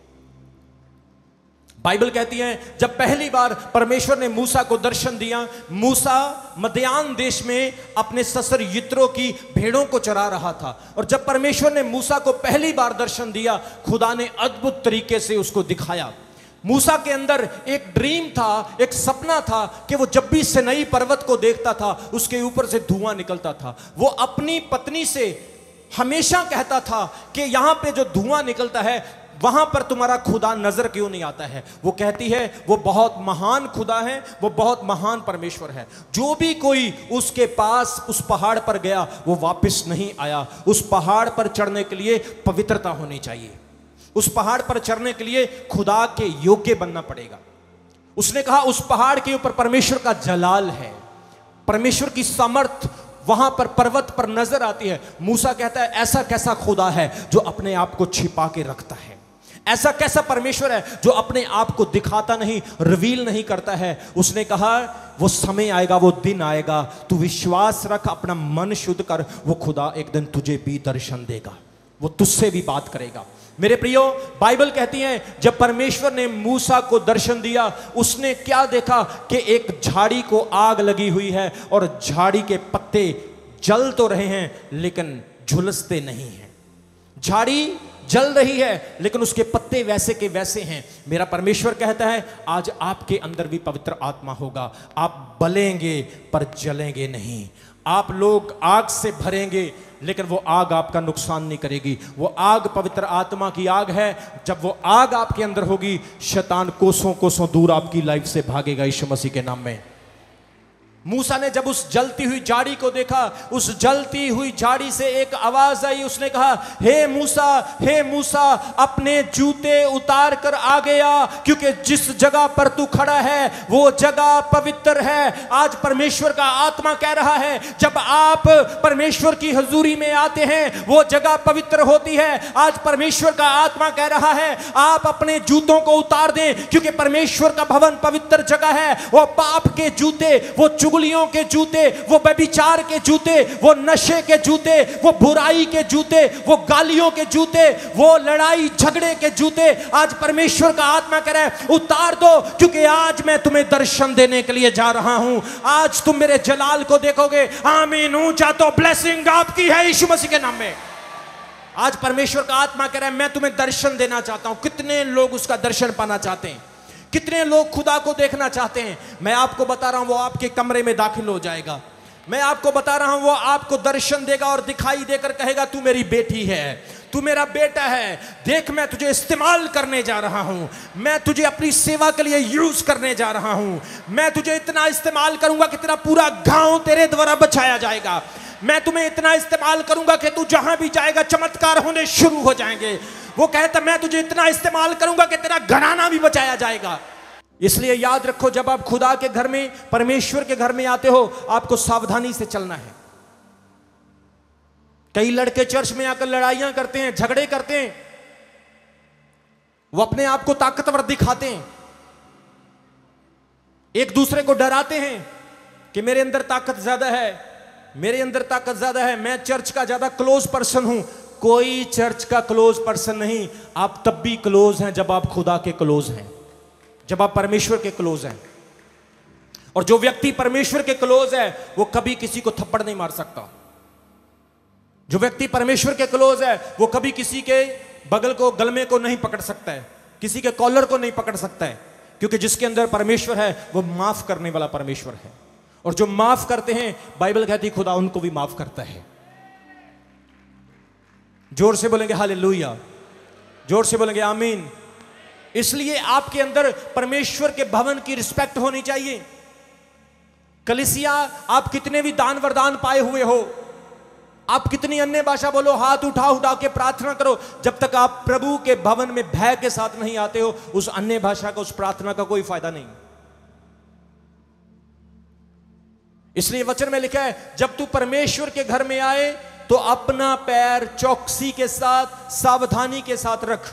बाइबल कहती है जब पहली बार परमेश्वर ने मूसा को दर्शन दिया, मूसा मदियान देश में अपने ससुर यित्रो की भेड़ों को चरा रहा था। और जब परमेश्वर ने मूसा को पहली बार दर्शन दिया, खुदा ने अद्भुत तरीके से उसको दिखाया। मूसा के अंदर एक ड्रीम था, एक सपना था कि वो जब भी सिनाई पर्वत को देखता था उसके ऊपर से धुआं निकलता था। वो अपनी पत्नी से हमेशा कहता था कि यहां पे जो धुआं निकलता है वहां पर तुम्हारा खुदा नजर क्यों नहीं आता है। वो कहती है वो बहुत महान खुदा है, वो बहुत महान परमेश्वर है। जो भी कोई उसके पास उस पहाड़ पर गया वो वापस नहीं आया। उस पहाड़ पर चढ़ने के लिए पवित्रता होनी चाहिए। उस पहाड़ पर चढ़ने के लिए खुदा के योग्य बनना पड़ेगा। उसने कहा उस पहाड़ के ऊपर परमेश्वर का जलाल है, परमेश्वर की सामर्थ वहां पर पर्वत पर नजर आती है। मूसा कहता है ऐसा कैसा खुदा है जो अपने आप को छिपा के रखता है, ऐसा कैसा परमेश्वर है जो अपने आप को दिखाता नहीं, रिवील नहीं करता है। उसने कहा वो समय आएगा, वो दिन आएगा, तू विश्वास रख, अपना मन शुद्ध कर, वो खुदा एक दिन तुझे भी दर्शन देगा, वो तुझसे भी बात करेगा। मेरे प्रियो, बाइबल कहती है जब परमेश्वर ने मूसा को दर्शन दिया, उसने क्या देखा कि एक झाड़ी को आग लगी हुई है और झाड़ी के पत्ते जल तो रहे हैं लेकिन झुलसते नहीं हैं। झाड़ी जल रही है लेकिन उसके पत्ते वैसे के वैसे हैं। मेरा परमेश्वर कहता है आज आपके अंदर भी पवित्र आत्मा होगा। आप बलेंगे पर जलेंगे नहीं। आप लोग आग से भरेंगे लेकिन वो आग आपका नुकसान नहीं करेगी। वो आग पवित्र आत्मा की आग है। जब वो आग आपके अंदर होगी, शैतान कोसों कोसों दूर आपकी लाइफ से भागेगा यीशु मसीह के नाम में। मूसा ने जब उस जलती हुई झाड़ी को देखा, उस जलती हुई झाड़ी से एक आवाज आई। उसने कहा हे मूसा, अपने जूते उतार कर आ गया, क्योंकि जिस जगह पर तू खड़ा है वो जगह पवित्र है। आज परमेश्वर का आत्मा कह रहा है जब आप परमेश्वर की हजूरी में आते हैं वो जगह पवित्र होती है। आज परमेश्वर का आत्मा कह रहा है आप अपने जूतों को उतार दें, क्योंकि परमेश्वर का भवन पवित्र जगह है। वो पाप के जूते, वो चुगलियों के जूते, वो व्यभिचार के जूते, वो नशे के जूते, वो बुराई के जूते, वो गालियों के जूते, वो लड़ाई झगड़े के जूते आज परमेश्वर का आत्मा कह रहा है उतार दो, क्योंकि आज मैं तुम्हें दर्शन देने के लिए जा रहा हूं। आज तुम मेरे जलाल को देखोगे। आमीन। ऊंचा तो ब्लेसिंग आपकी है यीशु मसीह के नाम में। आज परमेश्वर का आत्मा कह रहा है मैं तुम्हें दर्शन देना चाहता हूं। कितने लोग उसका दर्शन पाना चाहते हैं? कितने लोग खुदा को देखना चाहते हैं? मैं आपको बता रहा हूं वो आपके कमरे में दाखिल हो जाएगा। मैं आपको बता रहा हूं वो आपको दर्शन देगा और दिखाई देकर कहेगा तू मेरी बेटी है, तू मेरा बेटा है। देख मैं तुझे इस्तेमाल करने जा रहा हूं, मैं तुझे अपनी सेवा के लिए यूज करने जा रहा हूं। मैं तुझे इतना इस्तेमाल करूंगा कि तेरा पूरा गांव तेरे द्वारा बचाया जाएगा। मैं तुम्हें इतना इस्तेमाल करूंगा कि तू जहां भी जाएगा चमत्कार होने शुरू हो जाएंगे। वो कहता मैं तुझे इतना इस्तेमाल करूंगा कि तेरा घराना भी बचाया जाएगा। इसलिए याद रखो जब आप खुदा के घर में, परमेश्वर के घर में आते हो, आपको सावधानी से चलना है। कई लड़के चर्च में आकर लड़ाइयां करते हैं, झगड़े करते हैं, वो अपने आप को ताकतवर दिखाते हैं, एक दूसरे को डराते हैं कि मेरे अंदर ताकत ज्यादा है, मेरे अंदर ताकत ज्यादा है, मैं चर्च का ज्यादा क्लोज पर्सन हूं। कोई चर्च का क्लोज पर्सन नहीं। आप तब भी क्लोज हैं जब आप खुदा के क्लोज हैं, जब आप परमेश्वर के क्लोज हैं। और जो व्यक्ति परमेश्वर के क्लोज है वो कभी किसी को थप्पड़ नहीं मार सकता। जो व्यक्ति परमेश्वर के क्लोज है वो कभी किसी के बगल को, गलमे को नहीं पकड़ सकता है, किसी के कॉलर को नहीं पकड़ सकता है, क्योंकि जिसके अंदर परमेश्वर है वो माफ करने वाला परमेश्वर है। और जो माफ करते हैं, बाइबल कहती है खुदा उनको भी माफ करता है। जोर से बोलेंगे हालेलुया, जोर से बोलेंगे आमीन। इसलिए आपके अंदर परमेश्वर के भवन की रिस्पेक्ट होनी चाहिए। कलीसिया, आप कितने भी दान वरदान पाए हुए हो, आप कितनी अन्य भाषा बोलो, हाथ उठा उठा के प्रार्थना करो, जब तक आप प्रभु के भवन में भय के साथ नहीं आते हो, उस अन्य भाषा का, उस प्रार्थना का कोई फायदा नहीं। इसलिए वचन में लिखा है जब तू परमेश्वर के घर में आए तो अपना पैर चौकसी के साथ, सावधानी के साथ रख।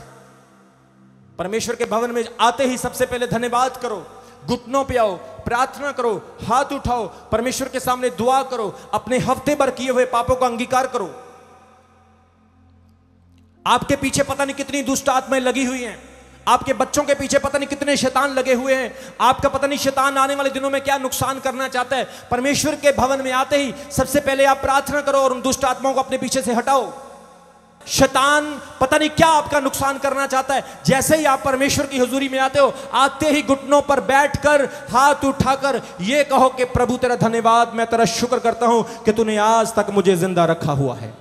परमेश्वर के भवन में आते ही सबसे पहले धन्यवाद करो, घुटनों पे आओ, प्रार्थना करो, हाथ उठाओ, परमेश्वर के सामने दुआ करो, अपने हफ्ते भर किए हुए पापों का अंगीकार करो। आपके पीछे पता नहीं कितनी दुष्ट आत्माएं लगी हुई हैं, आपके बच्चों के पीछे पता नहीं कितने शैतान लगे हुए हैं, आपका पता नहीं शैतान आने वाले दिनों में क्या नुकसान करना चाहता है। परमेश्वर के भवन में आते ही सबसे पहले आप प्रार्थना करो और उन दुष्ट आत्माओं को अपने पीछे से हटाओ। शैतान पता नहीं क्या आपका नुकसान करना चाहता है। जैसे ही आप परमेश्वर की हुजूरी में आते हो, आते ही घुटनों पर बैठकर हाथ उठाकर ये कहो कि प्रभु तेरा धन्यवाद, मैं तेरा शुक्र करता हूं कि तूने आज तक मुझे जिंदा रखा हुआ है।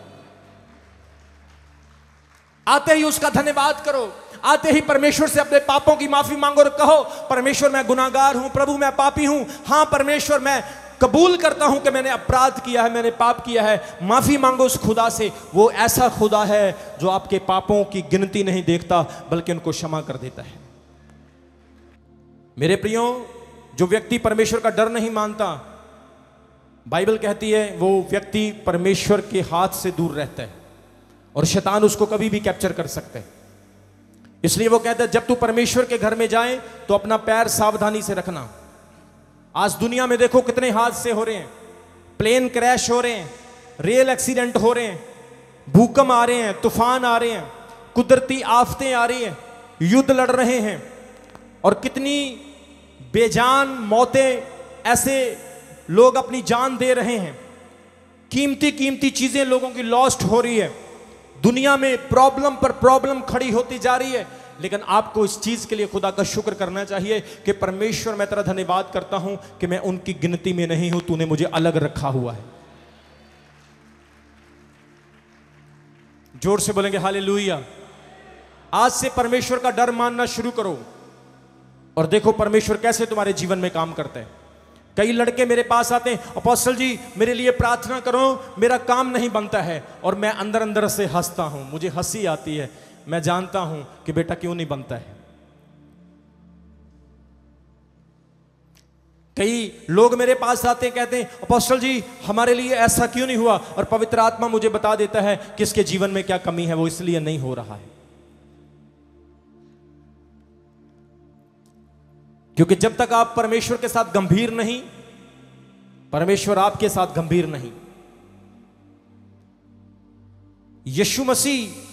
आते ही उसका धन्यवाद करो, आते ही परमेश्वर से अपने पापों की माफी मांगो और कहो, परमेश्वर मैं गुनाहगार हूं, प्रभु मैं पापी हूं, हां परमेश्वर मैं कबूल करता हूं कि मैंने अपराध किया है, मैंने पाप किया है। माफी मांगो उस खुदा से। वो ऐसा खुदा है जो आपके पापों की गिनती नहीं देखता बल्कि उनको क्षमा कर देता है। मेरे प्रियो, जो व्यक्ति परमेश्वर का डर नहीं मानता, बाइबल कहती है वो व्यक्ति परमेश्वर के हाथ से दूर रहता है और शैतान उसको कभी भी कैप्चर कर सकता है। इसलिए वो कहता है जब तू परमेश्वर के घर में जाए तो अपना पैर सावधानी से रखना। आज दुनिया में देखो कितने हादसे हो रहे हैं, प्लेन क्रैश हो रहे हैं, रेल एक्सीडेंट हो रहे हैं, भूकंप आ रहे हैं, तूफान आ रहे हैं, कुदरती आफतें आ रही हैं, युद्ध लड़ रहे हैं और कितनी बेजान मौतें, ऐसे लोग अपनी जान दे रहे हैं। कीमती कीमती चीजें लोगों की लॉस्ट हो रही है। दुनिया में प्रॉब्लम पर प्रॉब्लम खड़ी होती जा रही है, लेकिन आपको इस चीज के लिए खुदा का शुक्र करना चाहिए कि परमेश्वर मैं तेरा धन्यवाद करता हूं कि मैं उनकी गिनती में नहीं हूं, तूने मुझे अलग रखा हुआ है। जोर से बोलेंगे हालेलुया। आज से परमेश्वर का डर मानना शुरू करो और देखो परमेश्वर कैसे तुम्हारे जीवन में काम करता है। कई लड़के मेरे पास आते हैं, अपोस्टल जी मेरे लिए प्रार्थना करो, मेरा काम नहीं बनता है, और मैं अंदर अंदर से हंसता हूं, मुझे हंसी आती है। मैं जानता हूं कि बेटा क्यों नहीं बनता है। कई लोग मेरे पास आते हैं, कहते हैं अपोस्टल जी हमारे लिए ऐसा क्यों नहीं हुआ, और पवित्र आत्मा मुझे बता देता है कि इसके जीवन में क्या कमी है, वो इसलिए नहीं हो रहा है क्योंकि जब तक आप परमेश्वर के साथ गंभीर नहीं, परमेश्वर आपके साथ गंभीर नहीं। यीशु मसीह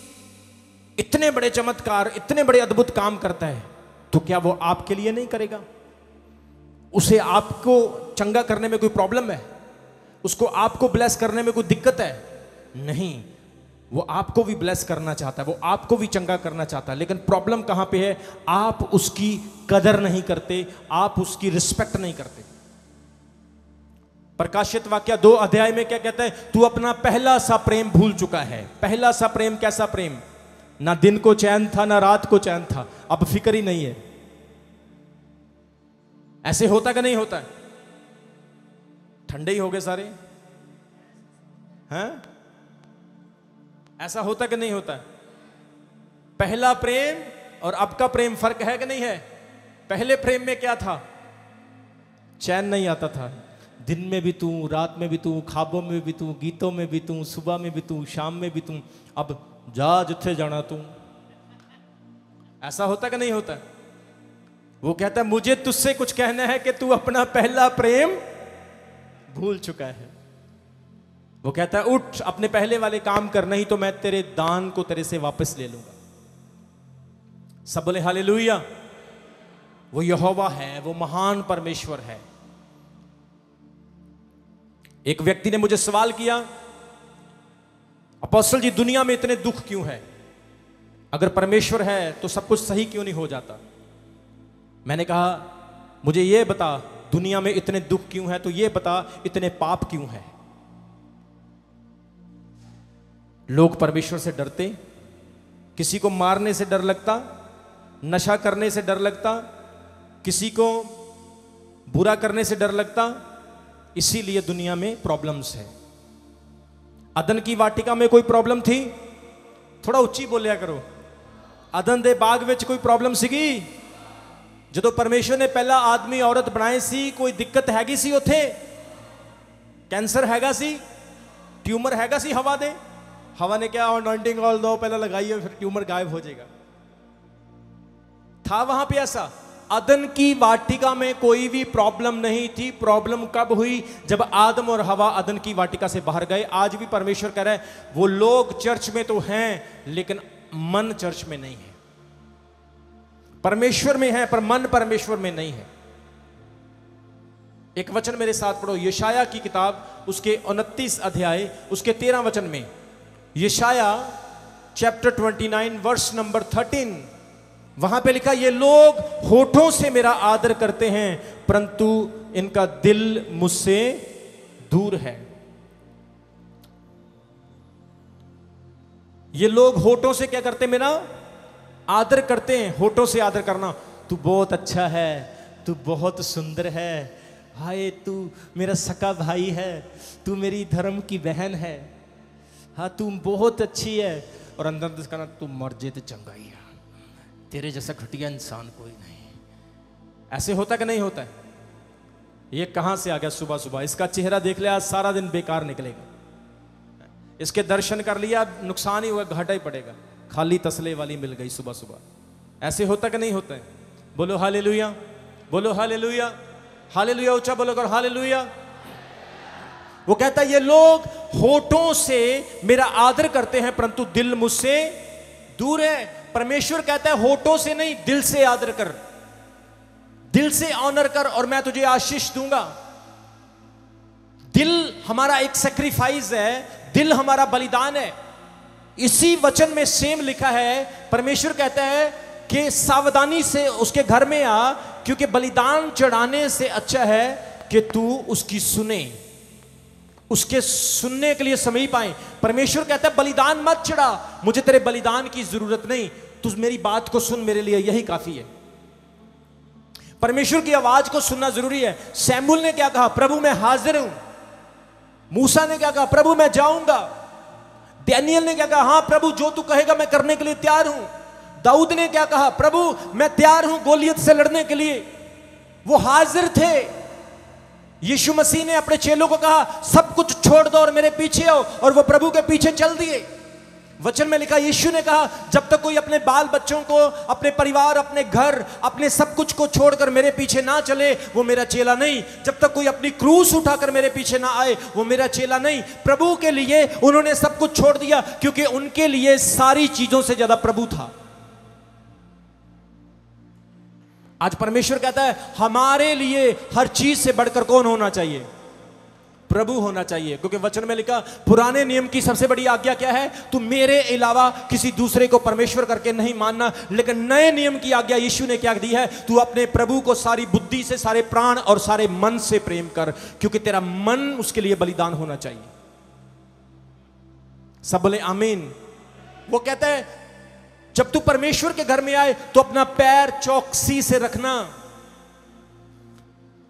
इतने बड़े चमत्कार, इतने बड़े अद्भुत काम करता है, तो क्या वो आपके लिए नहीं करेगा? उसे आपको चंगा करने में कोई प्रॉब्लम है? उसको आपको ब्लेस करने में कोई दिक्कत है? नहीं, वो आपको भी ब्लेस करना चाहता है, वो आपको भी चंगा करना चाहता है। लेकिन प्रॉब्लम कहां पे है? आप उसकी कदर नहीं करते, आप उसकी रिस्पेक्ट नहीं करते। प्रकाशित वाक्य 2 अध्याय में क्या कहता है? तू अपना पहला सा प्रेम भूल चुका है। पहला सा प्रेम कैसा प्रेम? ना दिन को चैन था ना रात को चैन था, अब फिक्र ही नहीं है। ऐसे होता कि नहीं होता? ठंडे ही हो गए सारे हैं? ऐसा होता कि नहीं होता? पहला प्रेम और अब का प्रेम फर्क है कि नहीं है? पहले प्रेम में क्या था? चैन नहीं आता था, दिन में भी तू, रात में भी तू, ख्वाबों में भी तू, गीतों में भी तू, सुबह में भी तू, शाम में भी तू। अब जा जिथे जाना तू। ऐसा होता कि नहीं होता? वो कहता है मुझे तुझसे कुछ कहना है कि तू अपना पहला प्रेम भूल चुका है। वो कहता है उठ अपने पहले वाले काम कर, नहीं तो मैं तेरे दान को तेरे से वापस ले लूंगा। सब बोले हालेलुया। वो यहोवा है, वो महान परमेश्वर है। एक व्यक्ति ने मुझे सवाल किया, अपोस्टल जी दुनिया में इतने दुख क्यों है? अगर परमेश्वर है तो सब कुछ सही क्यों नहीं हो जाता? मैंने कहा मुझे ये बता, दुनिया में इतने दुख क्यों है, तो ये बता इतने पाप क्यों है? लोग परमेश्वर से डरते, किसी को मारने से डर लगता, नशा करने से डर लगता, किसी को बुरा करने से डर लगता। इसीलिए दुनिया में प्रॉब्लम्स है। अदन की वाटिका में कोई प्रॉब्लम थी? थोड़ा उच्ची बोलिया करो। अदन दे बाग विच कोई प्रॉब्लम सीगी? जो परमेश्वर ने पहला आदमी औरत बनाए सी, कोई दिक्कत हैगी सी उथे? कैंसर हैगा सी? ट्यूमर हैगा सी? हवा दे, हवा ने क्या अनॉइंटिंग ऑयल दो पहले लगाइए, फिर ट्यूमर गायब हो जाएगा। था वहां पे ऐसा? अदन की वाटिका में कोई भी प्रॉब्लम नहीं थी। प्रॉब्लम कब हुई? जब आदम और हवा अदन की वाटिका से बाहर गए। आज भी परमेश्वर कह रहा है वो लोग चर्च में तो हैं लेकिन मन चर्च में नहीं है। परमेश्वर में है पर मन परमेश्वर में नहीं है। एक वचन मेरे साथ पढ़ो, यशाया की किताब उसके 29 अध्याय उसके 13 वचन में। यशाया चैप्टर 29 वर्स नंबर 13, वहां पे लिखा, ये लोग होठों से मेरा आदर करते हैं परंतु इनका दिल मुझसे दूर है। ये लोग होठों से क्या करते? मेरा आदर करते हैं। होठों से आदर करना, तू बहुत अच्छा है, तू बहुत सुंदर है, हाय तू मेरा सका भाई है, तू मेरी धर्म की बहन है, हाँ तू बहुत अच्छी है। और अंदर कहना तू मर जे तो चंगा ही है, तेरे जैसा घटिया इंसान कोई नहीं। ऐसे होता कि नहीं होता है? ये कहां से आ गया सुबह सुबह? इसका चेहरा देख लिया, सारा दिन बेकार निकलेगा। इसके दर्शन कर लिया, नुकसान ही हुआ, घाटा ही पड़ेगा। खाली तसले वाली मिल गई सुबह सुबह। ऐसे होता कि नहीं होता है? बोलो हालेलुया, बोलो हालेलुया, हालेलुया ऊंचा बोलो कर हालेलुया। वो कहता है ये लोग होठों से मेरा आदर करते हैं परंतु दिल मुझसे दूर है। परमेश्वर कहता है होठों से नहीं, दिल से आदर कर, दिल से ऑनर कर और मैं तुझे आशीष दूंगा। दिल हमारा एक सैक्रिफाइस है, दिल हमारा बलिदान है। इसी वचन में सेम लिखा है, परमेश्वर कहता है कि सावधानी से उसके घर में आ, क्योंकि बलिदान चढ़ाने से अच्छा है कि तू उसकी सुने, उसके सुनने के लिए समीप आए। परमेश्वर कहता है बलिदान मत चढ़ा, मुझे तेरे बलिदान की जरूरत नहीं, तू मेरी बात को सुन, मेरे लिए यही काफी है। परमेश्वर की आवाज को सुनना जरूरी है। सैमुअल ने क्या कहा? प्रभु मैं हाजिर हूं। मूसा ने क्या कहा? प्रभु मैं जाऊंगा। डैनियल ने क्या कहा? हां प्रभु जो तू कहेगा मैं करने के लिए तैयार हूं। दाऊद ने क्या कहा? प्रभु मैं तैयार हूं गोलियत से लड़ने के लिए। वो हाजिर थे। यीशु मसीह ने अपने चेलों को कहा सब कुछ छोड़ दो और मेरे पीछे आओ, और वो प्रभु के पीछे चल दिए। वचन में लिखा, यीशु ने कहा जब तक कोई अपने बाल बच्चों को, अपने परिवार, अपने घर, अपने सब कुछ को छोड़कर मेरे पीछे ना चले वो मेरा चेला नहीं। जब तक कोई अपनी क्रूस उठाकर मेरे पीछे ना आए वो मेरा चेला नहीं। प्रभु के लिए उन्होंने सब कुछ छोड़ दिया क्योंकि उनके लिए सारी चीजों से ज्यादा प्रभु था। आज परमेश्वर कहता है हमारे लिए हर चीज से बढ़कर कौन होना चाहिए? प्रभु होना चाहिए। क्योंकि वचन में लिखा, पुराने नियम की सबसे बड़ी आज्ञा क्या है? तू मेरे अलावा किसी दूसरे को परमेश्वर करके नहीं मानना। लेकिन नए नियम की आज्ञा यीशु ने क्या दी है? तू अपने प्रभु को सारी बुद्धि से, सारे प्राण और सारे मन से प्रेम कर, क्योंकि तेरा मन उसके लिए बलिदान होना चाहिए। सब बोले आमीन। वो कहता है जब तू परमेश्वर के घर में आए तो अपना पैर चौकसी से रखना।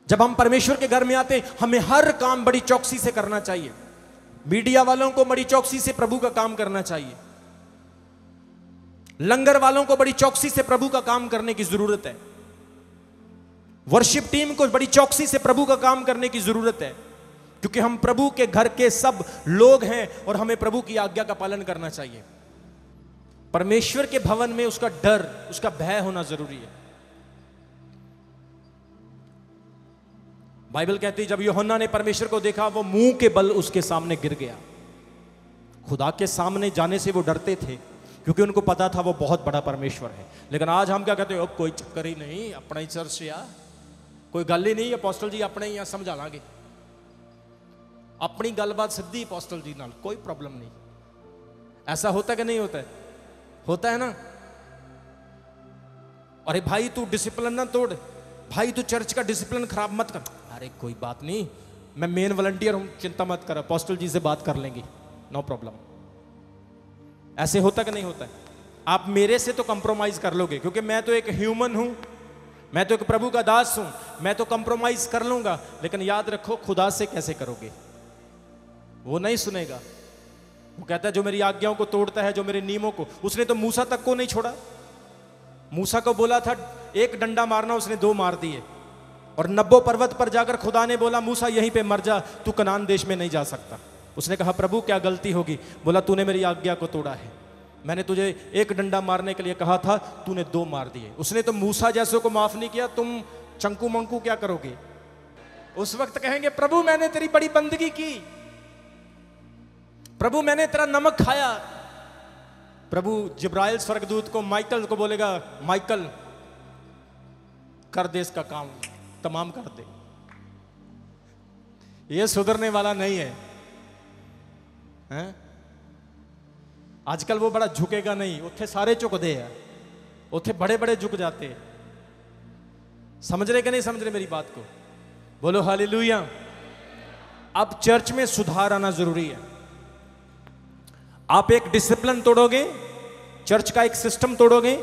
जब हम परमेश्वर के घर में आते हमें हर काम बड़ी चौकसी से करना चाहिए। मीडिया वालों को बड़ी चौकसी से प्रभु का काम करना चाहिए। लंगर वालों को बड़ी चौकसी से प्रभु का काम करने की जरूरत है। वर्शिप टीम को बड़ी चौकसी से प्रभु का काम करने की जरूरत है, क्योंकि हम प्रभु के घर के सब लोग हैं और हमें प्रभु की आज्ञा का पालन करना चाहिए। परमेश्वर के भवन में उसका डर, उसका भय होना जरूरी है। बाइबल कहती है जब यूहन्ना ने परमेश्वर को देखा वो मुंह के बल उसके सामने गिर गया। खुदा के सामने जाने से वो डरते थे क्योंकि उनको पता था वो बहुत बड़ा परमेश्वर है। लेकिन आज हम क्या कहते हैं? अब कोई चक्कर ही नहीं, अपना ही चर्च या कोई गल ही नहीं, अपोस्टल जी अपने ही समझा लांगे, अपनी गलबात सीधी अपोस्टल जी नाल, कोई प्रॉब्लम नहीं। ऐसा होता कि नहीं होता है? होता है ना। अरे भाई तू डिसिप्लिन ना तोड़, भाई तू चर्च का डिसिप्लिन खराब मत कर। अरे कोई बात नहीं, मैं मेन वॉलंटियर हूं, चिंता मत कर, अपोस्टल जी से बात कर लेंगे, नो प्रॉब्लम। ऐसे होता कि नहीं होता है? आप मेरे से तो कंप्रोमाइज कर लोगे क्योंकि मैं तो एक ह्यूमन हूं, मैं तो एक प्रभु का दास हूं, मैं तो कंप्रोमाइज कर लूंगा। लेकिन याद रखो खुदा से कैसे करोगे? वो नहीं सुनेगा। वो कहता है जो मेरी आज्ञाओं को तोड़ता है, जो मेरे नियमों को, उसने तो मूसा तक को नहीं छोड़ा। मूसा को बोला था एक डंडा मारना, उसने 2 मार दिए। और नब्बो पर्वत पर जाकर खुदा ने बोला मूसा यहीं पे मर जा, तू कनान देश में नहीं जा सकता। उसने कहा प्रभु क्या गलती होगी? बोला तूने मेरी आज्ञा को तोड़ा है, मैंने तुझे एक डंडा मारने के लिए कहा था, तूने 2 मार दिए। उसने तो मूसा जैसों को माफ नहीं किया, तुम चंकू मंकू क्या करोगे? उस वक्त कहेंगे प्रभु मैंने तेरी बड़ी बंदगी की, प्रभु मैंने तेरा नमक खाया। प्रभु जिब्राइल स्वर्गदूत को, माइकल को बोलेगा, माइकल कर दे इसका काम, तमाम कर दे। ये सुधरने वाला नहीं है, हैं? आजकल वो बड़ा झुकेगा नहीं, उत्थे सारे झुकदे हैं, उत्थे बड़े बड़े झुक जाते हैं। समझ रहे कि नहीं समझ रहे मेरी बात को? बोलो हालेलुया। अब चर्च में सुधार आना जरूरी है। आप एक डिसिप्लिन तोड़ोगे, चर्च का एक सिस्टम तोड़ोगे,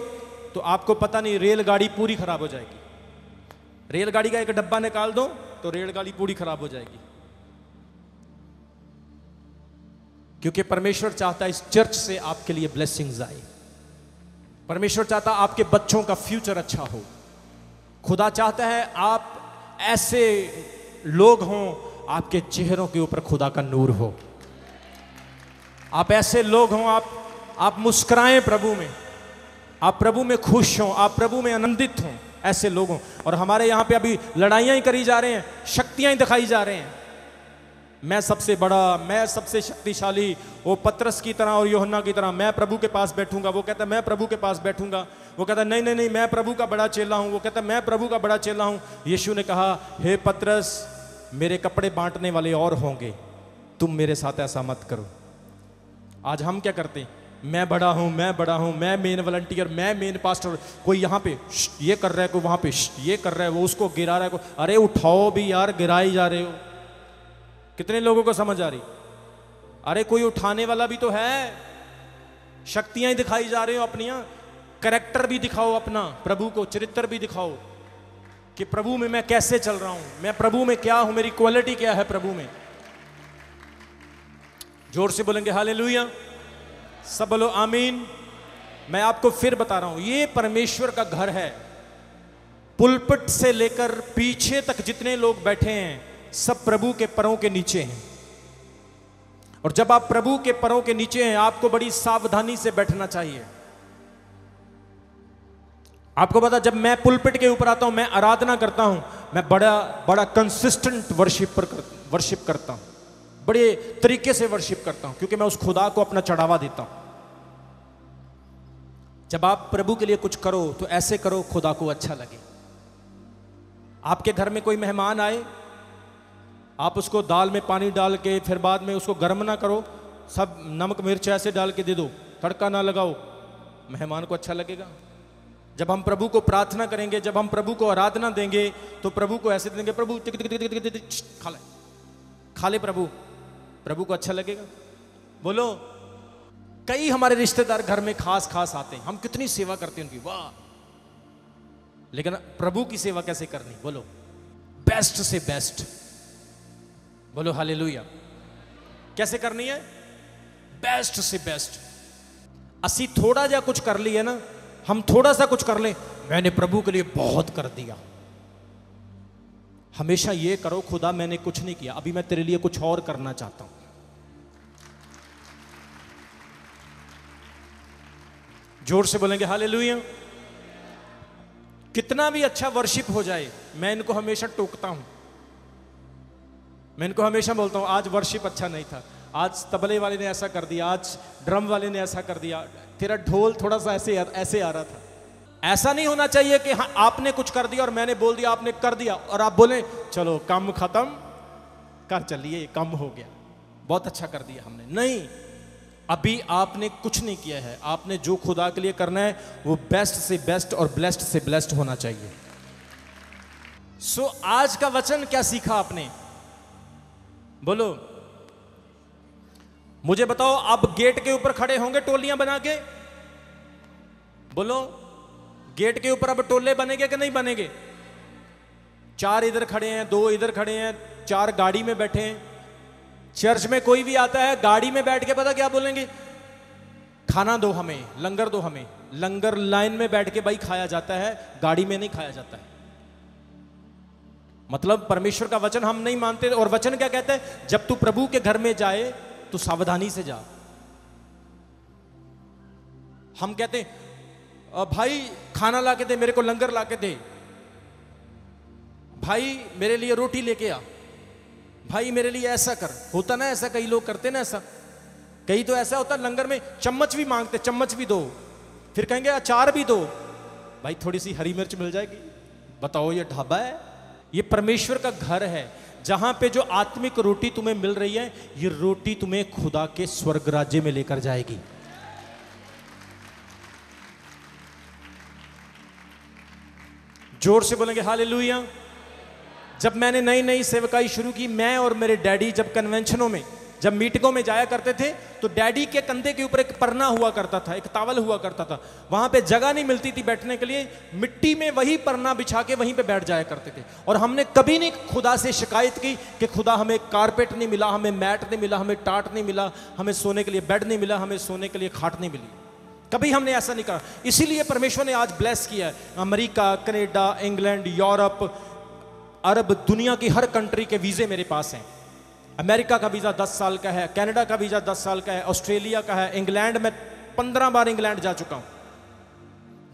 तो आपको पता नहीं रेलगाड़ी पूरी खराब हो जाएगी। रेलगाड़ी का एक डब्बा निकाल दो तो रेलगाड़ी पूरी खराब हो जाएगी। क्योंकि परमेश्वर चाहता है इस चर्च से आपके लिए ब्लेसिंग्स आए। परमेश्वर चाहता है आपके बच्चों का फ्यूचर अच्छा हो। खुदा चाहता है आप ऐसे लोग हों, आपके चेहरों के ऊपर खुदा का नूर हो। आप ऐसे लोग हों, आप मुस्कुराएं प्रभु में, आप प्रभु में खुश हों, आप प्रभु में आनंदित हों, ऐसे लोग हों। और हमारे यहाँ पे अभी लड़ाइयाँ ही करी जा रहे हैं, शक्तियाँ ही दिखाई जा रहे हैं। मैं सबसे बड़ा, मैं सबसे शक्तिशाली, वो पतरस की तरह और यूहन्ना की तरह मैं प्रभु के पास बैठूंगा। वो कहता है मैं प्रभु के पास बैठूंगा। वो कहता नहीं नहीं नहीं, मैं प्रभु का बड़ा चेला हूँ। वो कहता मैं प्रभु का बड़ा चेला हूँ। यीशु ने कहा, हे पतरस, मेरे कपड़े बांटने वाले और होंगे, तुम मेरे साथ ऐसा मत करो। आज हम क्या करते हैं? मैं बड़ा हूं, मैं बड़ा हूं, मैं मेन वॉलंटियर, मैं मेन पास्टर। कोई यहाँ पे ये कर रहा है, कोई वहां पे ये कर रहा है, वो उसको गिरा रहा है। अरे उठाओ भी यार, गिराई जा रहे हो। कितने लोगों को समझ आ रही? अरे कोई उठाने वाला भी तो है। शक्तियां ही दिखाई जा रहे हो अपनियां, कैरेक्टर भी दिखाओ अपना, प्रभु को चरित्र भी दिखाओ कि प्रभु में मैं कैसे चल रहा हूं, मैं प्रभु में क्या हूं, मेरी क्वालिटी क्या है प्रभु में। जोर से बोलेंगे हालेलुया, सब बोलो आमीन। मैं आपको फिर बता रहा हूं, ये परमेश्वर का घर है। पुलपिट से लेकर पीछे तक जितने लोग बैठे हैं, सब प्रभु के पैरों के नीचे हैं। और जब आप प्रभु के पैरों के नीचे हैं, आपको बड़ी सावधानी से बैठना चाहिए। आपको पता, जब मैं पुलपिट के ऊपर आता हूं, मैं आराधना करता हूं, मैं बड़ा कंसिस्टेंट वर्शिप करता हूं, बड़े तरीके से वर्शिप करता हूं, क्योंकि मैं उस खुदा को अपना चढ़ावा देता हूं। जब आप प्रभु के लिए कुछ करो तो ऐसे करो खुदा को अच्छा लगे। आपके घर में कोई मेहमान आए, आप उसको दाल में पानी डाल के फिर बाद में उसको गर्म ना करो, सब नमक मिर्च ऐसे डाल के दे दो, तड़का ना लगाओ, मेहमान को अच्छा लगेगा? जब हम प्रभु को प्रार्थना करेंगे, जब हम प्रभु को आराधना देंगे, तो प्रभु को ऐसे देंगे, प्रभु खा ले प्रभु को अच्छा लगेगा। बोलो, कई हमारे रिश्तेदार घर में खास आते हैं, हम कितनी सेवा करते हैं उनकी, वाह। लेकिन प्रभु की सेवा कैसे करनी? बोलो, बेस्ट से बेस्ट। बोलो हालेलुया। कैसे करनी है? बेस्ट से बेस्ट। असी थोड़ा जा कुछ कर लिया ना, हम थोड़ा सा कुछ कर ले, मैंने प्रभु के लिए बहुत कर दिया। हमेशा ये करो, खुदा मैंने कुछ नहीं किया, अभी मैं तेरे लिए कुछ और करना चाहता हूं। जोर से बोलेंगे हालेलुया। कितना भी अच्छा वर्शिप हो जाए, मैं इनको हमेशा टोकता हूं, मैं इनको हमेशा बोलता हूं, आज वर्शिप अच्छा नहीं था, आज तबले वाले ने ऐसा कर दिया, आज ड्रम वाले ने ऐसा कर दिया, तेरा ढोल थोड़ा सा ऐसे आ रहा था। ऐसा नहीं होना चाहिए कि हाँ आपने कुछ कर दिया और मैंने बोल दिया, आपने कर दिया और आप बोले चलो काम खत्म कर चलिए, काम हो गया, बहुत अच्छा कर दिया हमने। नहीं, अभी आपने कुछ नहीं किया है। आपने जो खुदा के लिए करना है वो बेस्ट से बेस्ट और ब्लेस्ड से ब्लेस्ड होना चाहिए। सो आज का वचन क्या सीखा आपने? बोलो, मुझे बताओ। अब गेट के ऊपर खड़े होंगे टोलियां बना के? बोलो, गेट के ऊपर अब टोले बनेंगे कि नहीं बनेंगे? 4 इधर खड़े हैं, 2 इधर खड़े हैं, 4 गाड़ी में बैठे हैं। चर्च में कोई भी आता है, गाड़ी में बैठ के पता क्या बोलेंगे? खाना दो हमें, लंगर दो हमें। लंगर लाइन में बैठ के भाई खाया जाता है, गाड़ी में नहीं खाया जाता है। मतलब परमेश्वर का वचन हम नहीं मानते। और वचन क्या कहता है? जब तू प्रभु के घर में जाए तो सावधानी से जा। हम कहते हैं भाई खाना ला के दे, मेरे को लंगर ला के दे, भाई मेरे लिए रोटी लेके आ, भाई मेरे लिए ऐसा कर। होता ना ऐसा, कई लोग करते ना ऐसा। कई तो ऐसा होता लंगर में चम्मच भी मांगते, चम्मच भी दो, फिर कहेंगे अचार भी दो, भाई थोड़ी सी हरी मिर्च मिल जाएगी। बताओ ये ढाबा है? ये परमेश्वर का घर है, जहां पे जो आत्मिक रोटी तुम्हें मिल रही है, ये रोटी तुम्हें खुदा के स्वर्ग राज्य में लेकर जाएगी। जोर से बोलेंगे हालेलुया। जब मैंने नई नई सेवकाई शुरू की, मैं और मेरे डैडी जब कन्वेंशनों में, जब मीटिंगों में जाया करते थे, तो डैडी के कंधे के ऊपर एक परना हुआ करता था, एक तावल हुआ करता था। वहां पे जगह नहीं मिलती थी बैठने के लिए, मिट्टी में वही परना बिछा के वहीं पे बैठ जाया करते थे। और हमने कभी नहीं खुदा से शिकायत की कि खुदा हमें कारपेट नहीं मिला, हमें मैट नहीं मिला, हमें टाट नहीं मिला, हमें सोने के लिए बेड नहीं मिला, हमें सोने के लिए खाट नहीं मिली। कभी हमने ऐसा नहीं कहा। इसीलिए परमेश्वर ने आज ब्लेस किया है। अमेरिका, कनाडा, इंग्लैंड, यूरोप, अरब, दुनिया की हर कंट्री के वीजे मेरे पास हैं। अमेरिका का वीजा 10 साल का है, कनाडा का वीजा 10 साल का है, ऑस्ट्रेलिया का है, इंग्लैंड में 15 बार इंग्लैंड जा चुका हूं।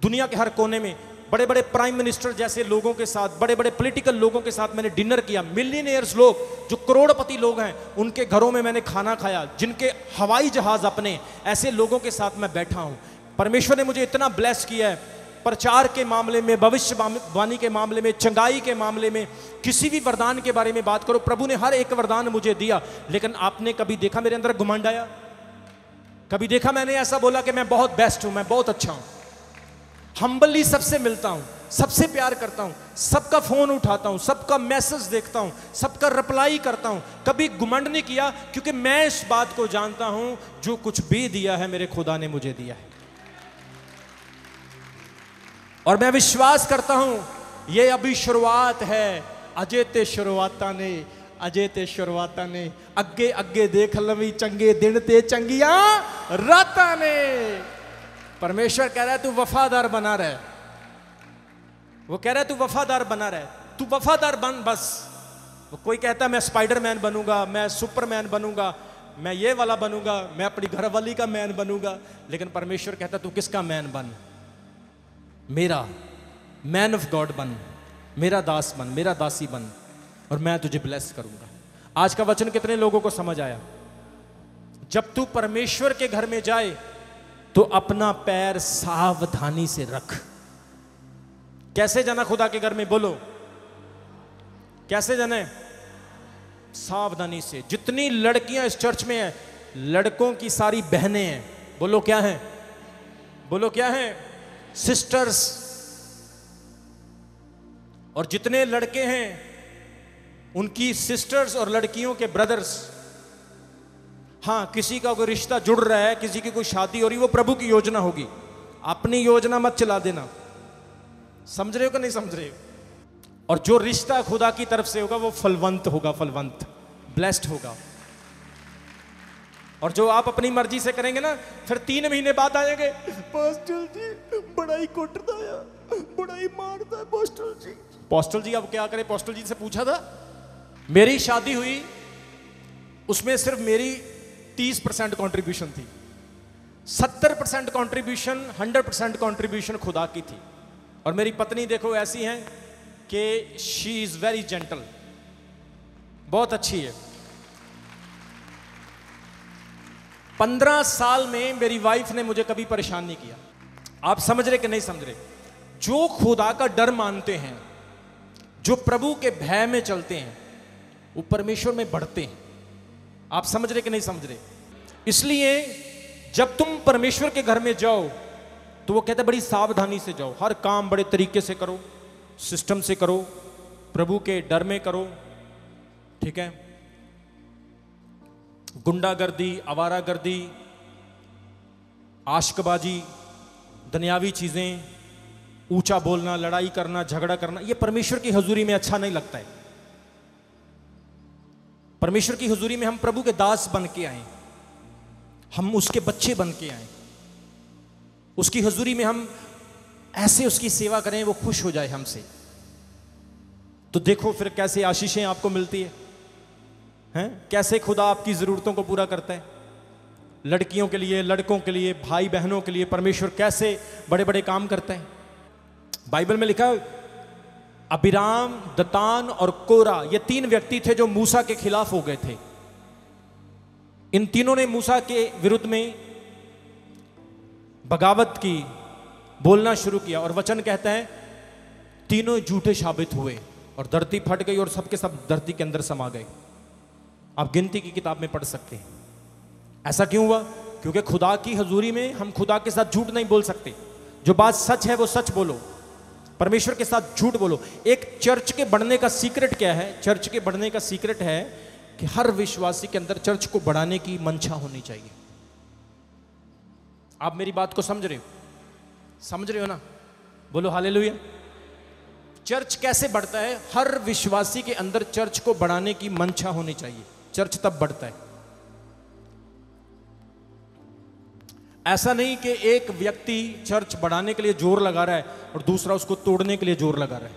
दुनिया के हर कोने में बड़े बड़े प्राइम मिनिस्टर जैसे लोगों के साथ, बड़े बड़े पॉलिटिकल लोगों के साथ मैंने डिनर किया। मिलियनियर्स लोग, जो करोड़पति लोग हैं, उनके घरों में मैंने खाना खाया, जिनके हवाई जहाज अपने, ऐसे लोगों के साथ मैं बैठा हूं। परमेश्वर ने मुझे इतना ब्लेस किया है, प्रचार के मामले में, भविष्यवाणी के मामले में, चंगाई के मामले में, किसी भी वरदान के बारे में बात करो, प्रभु ने हर एक वरदान मुझे दिया। लेकिन आपने कभी देखा मेरे अंदर घमंड आया? कभी देखा मैंने ऐसा बोला कि मैं बहुत बेस्ट हूं, मैं बहुत अच्छा हूं? हम्बली सबसे मिलता हूं, सबसे प्यार करता हूं, सबका फोन उठाता हूं, सबका मैसेज देखता हूं, सबका रिप्लाई करता हूं। कभी घमंड नहीं किया, क्योंकि मैं इस बात को जानता हूं, जो कुछ भी दिया है मेरे खुदा ने मुझे दिया है। और मैं विश्वास करता हूं ये अभी शुरुआत है। अजे ते शुरुआता ने, अजे ते शुरुआता ने, अगे अगे देख लवी चंगे दिन ते चंगिया राता ने। परमेश्वर कह रहा है तू वफादार बना रहे। वो कह रहा है तू वफादार बना रहे, तू वफादार बन बस। वो कोई कहता है मैं स्पाइडरमैन बनूंगा, मैं सुपरमैन बनूंगा, मैं ये वाला बनूंगा, मैं अपनी घरवाली का मैन बनूंगा। लेकिन परमेश्वर कहता तू किसका मैन बन? मेरा मैन ऑफ गॉड बन, मेरा दास बन, मेरा दासी बन, और मैं तुझे ब्लेस करूंगा। आज का वचन कितने लोगों को समझ आया? जब तू परमेश्वर के घर में जाए तो अपना पैर सावधानी से रख। कैसे जाना खुदा के घर में? बोलो कैसे जाना? सावधानी से। जितनी लड़कियां इस चर्च में हैं, लड़कों की सारी बहनें हैं। बोलो क्या है? बोलो क्या है? सिस्टर्स। और जितने लड़के हैं उनकी सिस्टर्स और लड़कियों के ब्रदर्स। हां, किसी का कोई रिश्ता जुड़ रहा है, किसी की कोई शादी हो रही, वो प्रभु की योजना होगी, अपनी योजना मत चला देना। समझ रहे हो कि नहीं समझ रहे हो? और जो रिश्ता खुदा की तरफ से होगा वो फलवंत होगा, फलवंत, ब्लेस्ड होगा। और जो आप अपनी मर्जी से करेंगे ना, फिर 3 महीने बाद आएंगे, पास्टर जी बड़ा ही कोटता है, बड़ा ही मारता है पास्टर जी। पास्टर जी अब क्या करें? पास्टर जी से पूछा था। मेरी शादी हुई, उसमें सिर्फ मेरी 30% कंट्रीब्यूशन थी, 70% कंट्रीब्यूशन, 100% कंट्रीब्यूशन खुदा की थी। और मेरी पत्नी देखो ऐसी हैं कि शी इज वेरी जेंटल, बहुत अच्छी है। 15 साल में मेरी वाइफ ने मुझे कभी परेशान नहीं किया। आप समझ रहे कि नहीं समझ रहे? जो खुदा का डर मानते हैं, जो प्रभु के भय में चलते हैं, वो परमेश्वर में बढ़ते हैं। आप समझ रहे कि नहीं समझ रहे? इसलिए जब तुम परमेश्वर के घर में जाओ तो वो कहता है बड़ी सावधानी से जाओ, हर काम बड़े तरीके से करो, सिस्टम से करो, प्रभु के डर में करो। ठीक है? गुंडागर्दी, आवारागर्दी, आशिकबाजी, दुनियावी चीजें, ऊंचा बोलना, लड़ाई करना, झगड़ा करना, ये परमेश्वर की हुजूरी में अच्छा नहीं लगता है। परमेश्वर की हुजूरी में हम प्रभु के दास बन के आए, हम उसके बच्चे बन के आए। उसकी हुजूरी में हम ऐसे उसकी सेवा करें, वो खुश हो जाए हमसे। तो देखो फिर कैसे आशीषें आपको मिलती है, हैं? कैसे खुदा आपकी जरूरतों को पूरा करता है। लड़कियों के लिए, लड़कों के लिए, भाई बहनों के लिए परमेश्वर कैसे बड़े बड़े काम करते हैं। बाइबल में लिखा है अबीराम, दतान और कोरा, ये 3 व्यक्ति थे जो मूसा के खिलाफ हो गए थे। इन तीनों ने मूसा के विरुद्ध में बगावत की, बोलना शुरू किया, और वचन कहता है तीनों झूठे साबित हुए और धरती फट गई और सबके सब धरती के अंदर समा गए। आप गिनती की किताब में पढ़ सकते हैं। ऐसा क्यों हुआ? क्योंकि खुदा की हजूरी में हम खुदा के साथ झूठ नहीं बोल सकते। जो बात सच है वो सच बोलो, परमेश्वर के साथ झूठ बोलो। एक चर्च के बढ़ने का सीक्रेट क्या है? चर्च के बढ़ने का सीक्रेट है कि हर विश्वासी के अंदर चर्च को बढ़ाने की मंशा होनी चाहिए। आप मेरी बात को समझ रहे हो? समझ रहे हो ना? बोलो हालेलुया। चर्च कैसे बढ़ता है? हर विश्वासी के अंदर चर्च को बढ़ाने की मंशा होनी चाहिए, चर्च तब बढ़ता है। ऐसा नहीं कि एक व्यक्ति चर्च बढ़ाने के लिए जोर लगा रहा है और दूसरा उसको तोड़ने के लिए जोर लगा रहा है।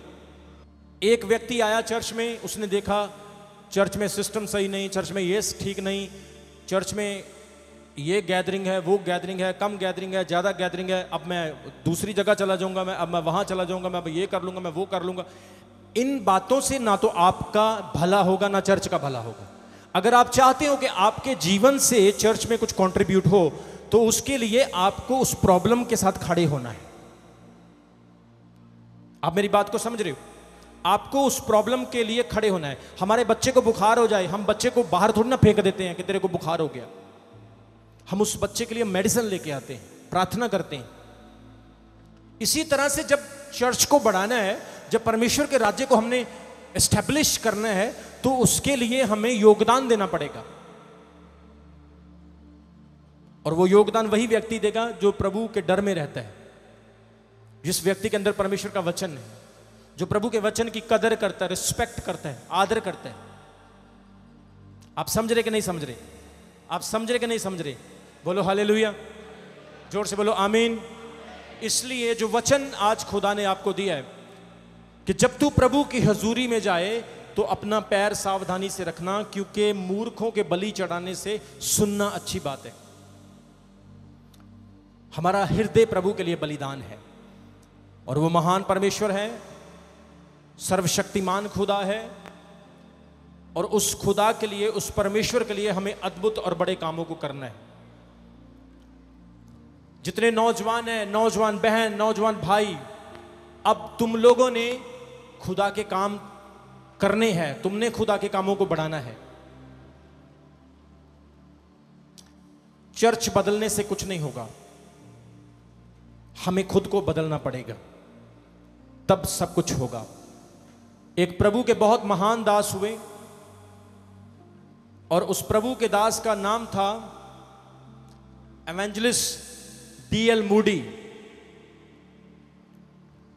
एक व्यक्ति आया चर्च में, उसने देखा चर्च में सिस्टम सही नहीं, चर्च में ये ठीक नहीं, चर्च में ये गैदरिंग है, वो गैदरिंग है, कम गैदरिंग है, ज़्यादा गैदरिंग है, अब मैं दूसरी जगह चला जाऊंगा, अब मैं वहाँ चला जाऊंगा, मैं अब ये कर लूँगा, मैं वो कर लूँगा। इन बातों से ना तो आपका भला होगा ना चर्च का भला होगा। अगर आप चाहते हो कि आपके जीवन से चर्च में कुछ कंट्रीब्यूट हो तो उसके लिए आपको उस प्रॉब्लम के साथ खड़े होना है। आप मेरी बात को समझ रहे हो? आपको उस प्रॉब्लम के लिए खड़े होना है। हमारे बच्चे को बुखार हो जाए, हम बच्चे को बाहर थोड़ी ना फेंक देते हैं कि तेरे को बुखार हो गया। हम उस बच्चे के लिए मेडिसिन लेके आते हैं, प्रार्थना करते हैं। इसी तरह से जब चर्च को बढ़ाना है, जब परमेश्वर के राज्य को हमने एस्टैब्लिश करना है, तो उसके लिए हमें योगदान देना पड़ेगा। और वो योगदान वही व्यक्ति देगा जो प्रभु के डर में रहता है, जिस व्यक्ति के अंदर परमेश्वर का वचन है, जो प्रभु के वचन की कदर करता है, रिस्पेक्ट करता है, आदर करता है। आप समझ रहे कि नहीं समझ रहे? आप समझ रहे कि नहीं समझ रहे? बोलो हालेलुया, जोर से बोलो आमीन। इसलिए जो वचन आज खुदा ने आपको दिया है कि जब तू प्रभु की हजूरी में जाए तो अपना पैर सावधानी से रखना, क्योंकि मूर्खों के बलि चढ़ाने से सुनना अच्छी बात है। हमारा हृदय प्रभु के लिए बलिदान है, और वो महान परमेश्वर है, सर्वशक्तिमान खुदा है, और उस खुदा के लिए, उस परमेश्वर के लिए हमें अद्भुत और बड़े कामों को करना है। जितने नौजवान हैं, नौजवान बहन, नौजवान भाई, अब तुम लोगों ने खुदा के काम करने हैं, तुमने खुदा के कामों को बढ़ाना है। चर्च बदलने से कुछ नहीं होगा, हमें खुद को बदलना पड़ेगा, तब सब कुछ होगा। एक प्रभु के बहुत महान दास हुए, और उस प्रभु के दास का नाम था evangelist D.L. Moody.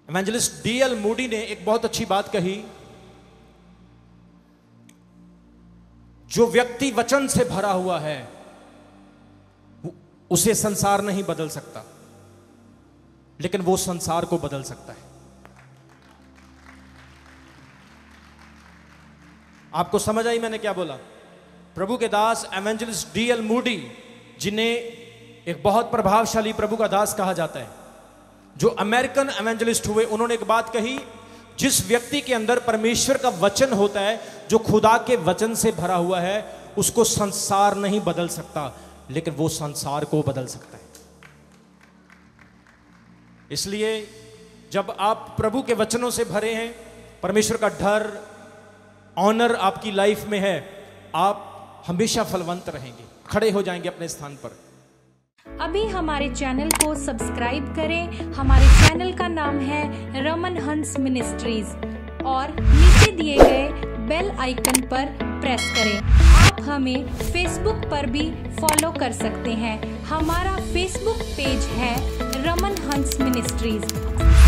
Evangelist D.L. Moody ने एक बहुत अच्छी बात कही, जो व्यक्ति वचन से भरा हुआ है उसे संसार नहीं बदल सकता, लेकिन वो संसार को बदल सकता है। आपको समझ आई मैंने क्या बोला? प्रभु के दास एवेंजलिस्ट D.L. मूडी, जिन्हें एक बहुत प्रभावशाली प्रभु का दास कहा जाता है, जो अमेरिकन एवेंजलिस्ट हुए, उन्होंने एक बात कही, जिस व्यक्ति के अंदर परमेश्वर का वचन होता है, जो खुदा के वचन से भरा हुआ है, उसको संसार नहीं बदल सकता, लेकिन वो संसार को बदल सकता है। इसलिए जब आप प्रभु के वचनों से भरे हैं, परमेश्वर का डर, ऑनर आपकी लाइफ में है, आप हमेशा फलवंत रहेंगे, खड़े हो जाएंगे अपने स्थान पर। अभी हमारे चैनल को सब्सक्राइब करें। हमारे चैनल का नाम है रमन हंस मिनिस्ट्रीज, और नीचे दिए गए बेल आइकन पर प्रेस करें। आप हमें फेसबुक पर भी फॉलो कर सकते हैं। हमारा फेसबुक पेज है रमन हंस मिनिस्ट्रीज।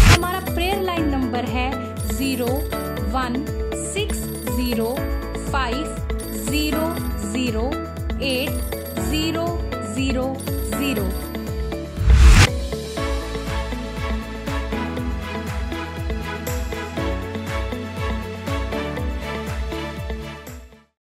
हमारा प्रेयर लाइन नंबर है 0160500800।